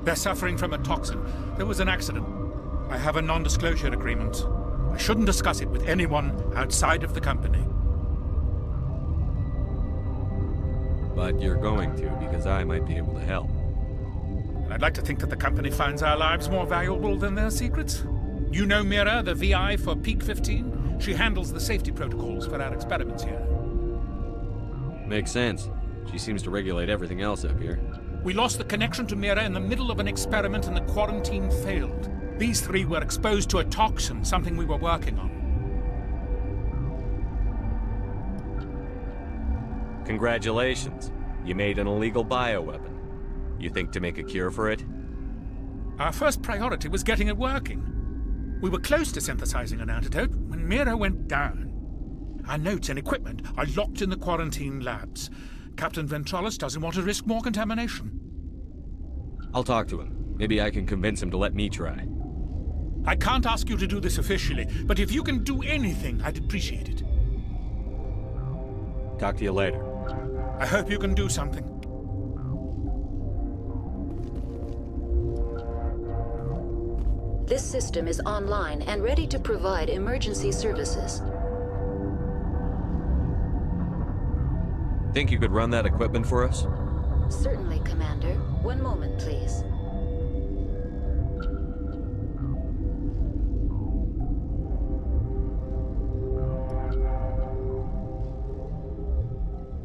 They're suffering from a toxin. There was an accident. I have a non-disclosure agreement. I shouldn't discuss it with anyone outside of the company. But you're going to, because I might be able to help. I'd like to think that the company finds our lives more valuable than their secrets. You know Mira, the VI for Peak 15? She handles the safety protocols for our experiments here. Makes sense. She seems to regulate everything else up here. We lost the connection to Mira in the middle of an experiment and the quarantine failed. These three were exposed to a toxin, something we were working on. Congratulations. You made an illegal bioweapon. You think to make a cure for it? Our first priority was getting it working. We were close to synthesizing an antidote when Mira went down. Our notes and equipment are locked in the quarantine labs. Captain Ventralis doesn't want to risk more contamination. I'll talk to him. Maybe I can convince him to let me try. I can't ask you to do this officially, but if you can do anything, I'd appreciate it. Talk to you later. I hope you can do something. This system is online and ready to provide emergency services. Think you could run that equipment for us? Certainly, Commander. One moment, please.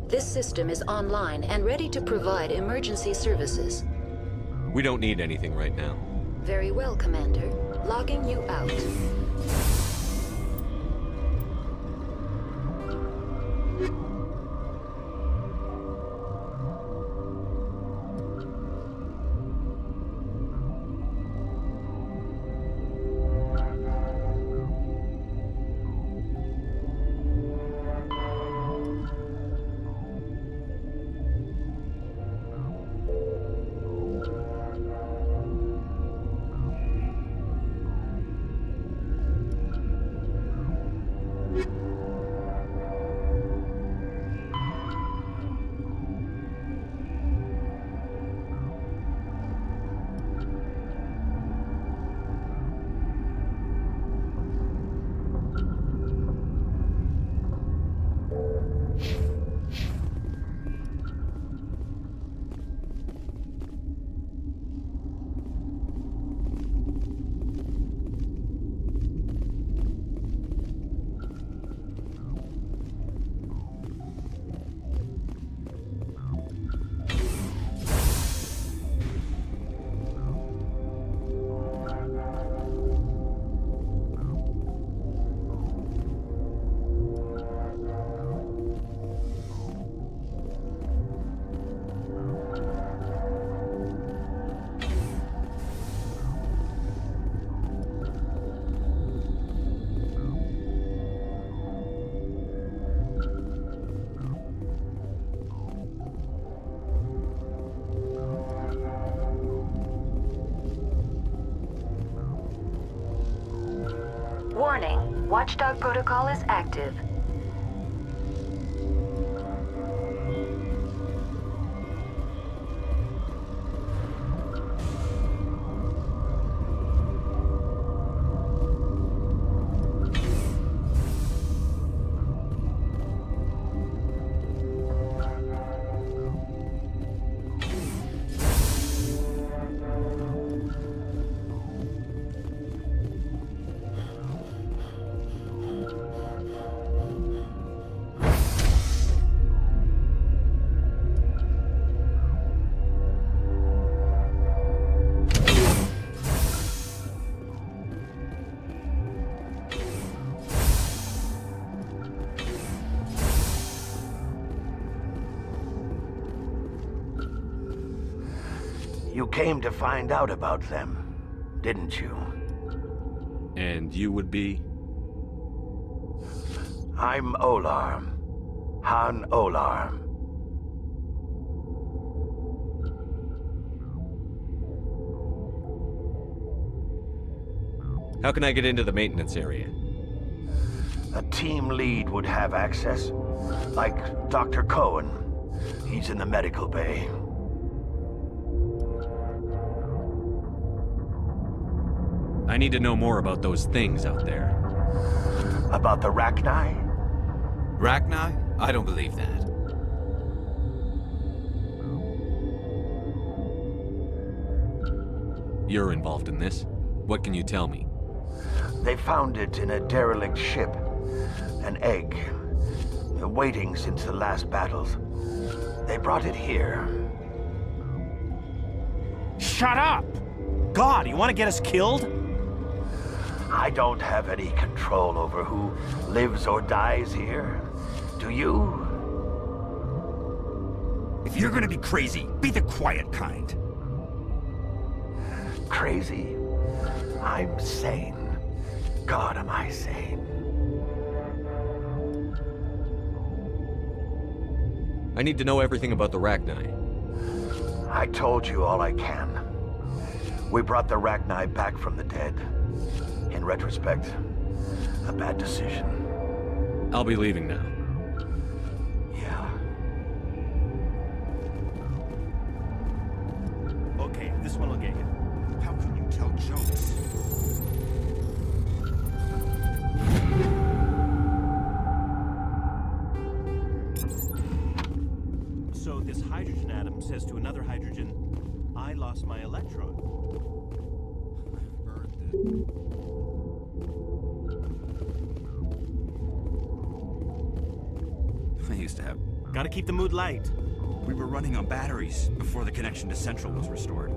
This system is online and ready to provide emergency services. We don't need anything right now. Very well, Commander. Logging you out. Warning, Watchdog protocol is active. You came to find out about them, didn't you? And you would be? I'm Olarm. Han Olarm. How can I get into the maintenance area? A team lead would have access. Like Dr. Cohen. He's in the medical bay. I need to know more about those things out there. About the Rachni? Rachni? I don't believe that. You're involved in this. What can you tell me? They found it in a derelict ship. An egg. Waiting since the last battles. They brought it here. Shut up! God, you want to get us killed? I don't have any control over who lives or dies here. Do you? If you're gonna be crazy, be the quiet kind. Crazy? I'm sane. God, am I sane? I need to know everything about the Rachni. I told you all I can. We brought the Rachni back from the dead. In retrospect, a bad decision. I'll be leaving now. Yeah. Okay, this one will get you. How can you tell jokes? So this hydrogen atom says to another hydrogen, I lost my electron. I used to have... Gotta keep the mood light. We were running on batteries before the connection to Central was restored.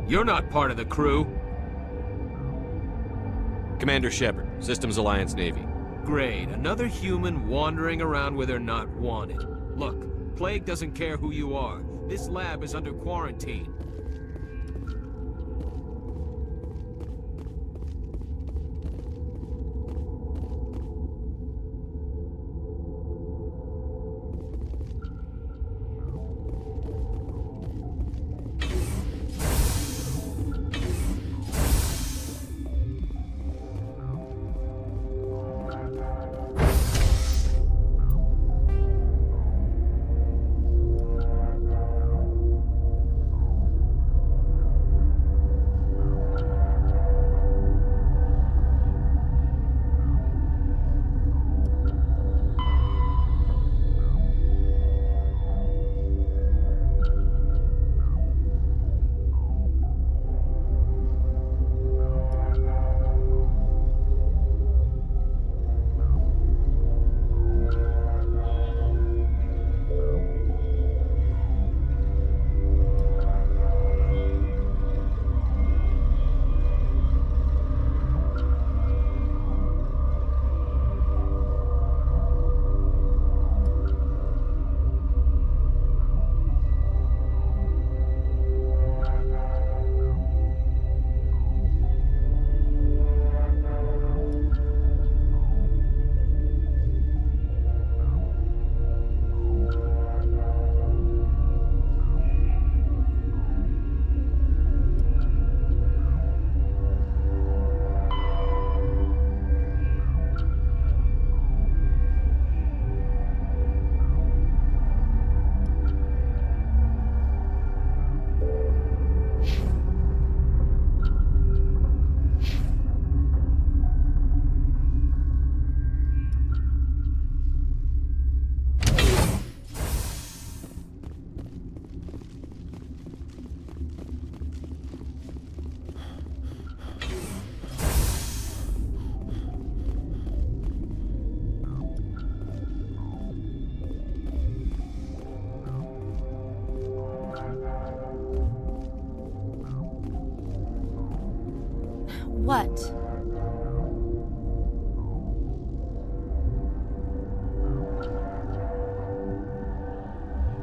You're not part of the crew. Commander Shepard, Systems Alliance Navy. Great, another human wandering around where they're not wanted. Look, Plague doesn't care who you are. This lab is under quarantine.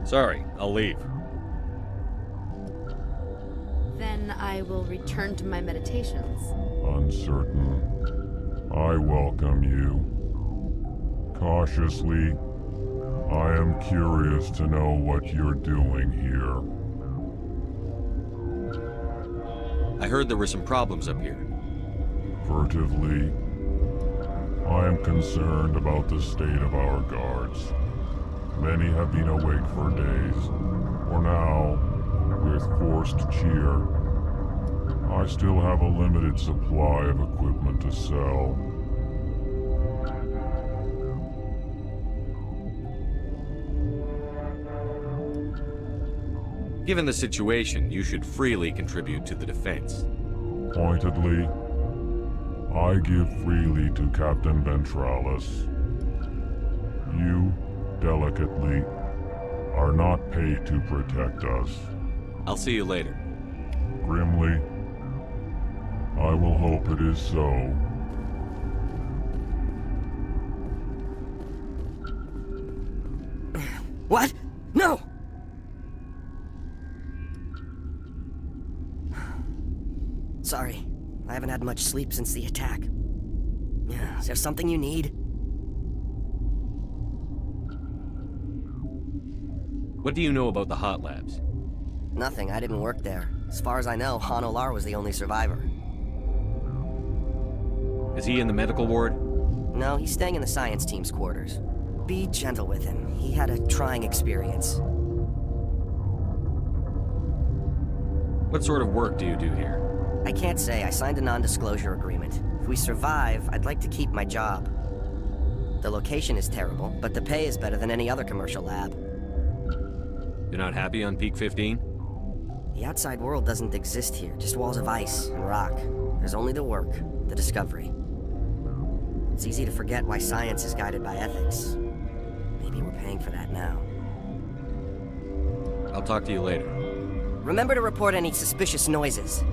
Sorry, I'll leave. Then I will return to my meditations. Uncertain. I welcome you. Cautiously, I am curious to know what you're doing here. I heard there were some problems up here. Furtively, I am concerned about the state of our guards. Many have been awake for days, or now, with forced cheer. I still have a limited supply of equipment to sell. Given the situation, you should freely contribute to the defense. Pointedly, I give freely to Captain Ventralis. You, delicately, are not paid to protect us. I'll see you later. Grimly, I will hope it is so. What? No! Sorry, I haven't had much sleep since the attack. Is there something you need? What do you know about the hot labs? Nothing, I didn't work there. As far as I know, Han Olar was the only survivor. Is he in the medical ward? No, he's staying in the science team's quarters. Be gentle with him. He had a trying experience. What sort of work do you do here? I can't say. I signed a non-disclosure agreement. If we survive, I'd like to keep my job. The location is terrible, but the pay is better than any other commercial lab. You're not happy on Peak 15? The outside world doesn't exist here, just walls of ice and rock. There's only the work, the discovery. It's easy to forget why science is guided by ethics. Maybe we're paying for that now. I'll talk to you later. Remember to report any suspicious noises.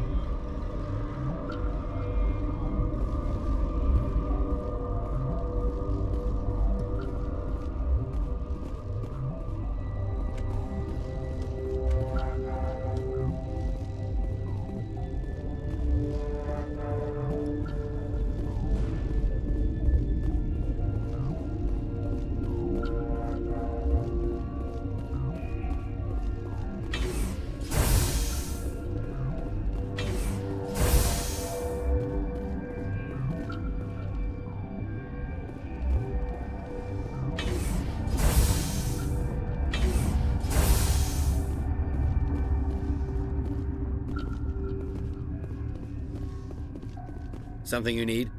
Something you need?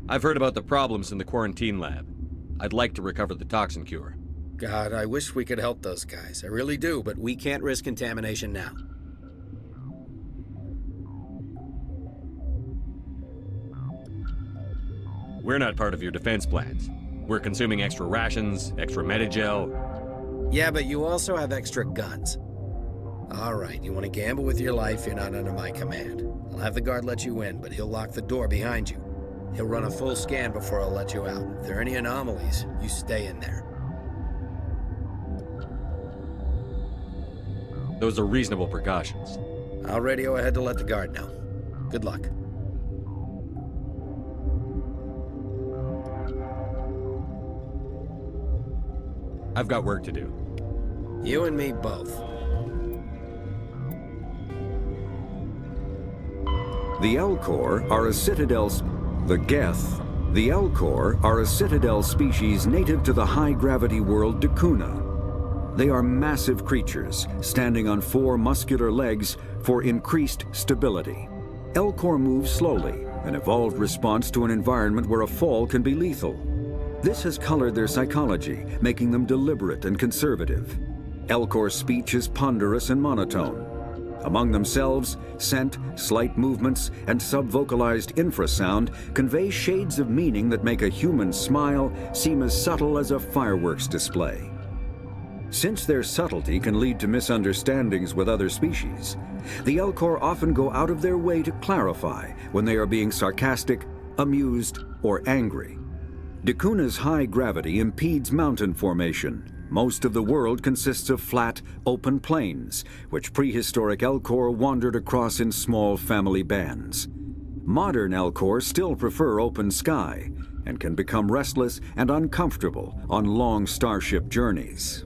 I've heard about the problems in the quarantine lab. I'd like to recover the toxin cure. God, I wish we could help those guys. I really do, but we can't risk contamination now. We're not part of your defense plans. We're consuming extra rations, extra Medigel. Yeah, but you also have extra guns. All right, you want to gamble with your life, you're not under my command. I'll have the guard let you in, but he'll lock the door behind you. He'll run a full scan before I'll let you out. If there are any anomalies, you stay in there. Those are reasonable precautions. I'll radio ahead to let the guard know. Good luck. I've got work to do. You and me both. The Elcor are a Citadel... The Geth. The Elcor are a Citadel species native to the high-gravity world Dakuna. They are massive creatures, standing on 4 muscular legs for increased stability. Elcor move slowly, an evolved response to an environment where a fall can be lethal. This has colored their psychology, making them deliberate and conservative. Elcor's speech is ponderous and monotone. Among themselves, scent, slight movements, and sub-vocalized infrasound convey shades of meaning that make a human smile seem as subtle as a fireworks display. Since their subtlety can lead to misunderstandings with other species, the Elcor often go out of their way to clarify when they are being sarcastic, amused, or angry. Dacuna's high gravity impedes mountain formation. Most of the world consists of flat, open plains, which prehistoric Elcor wandered across in small family bands. Modern Elcor still prefer open sky, and can become restless and uncomfortable on long starship journeys.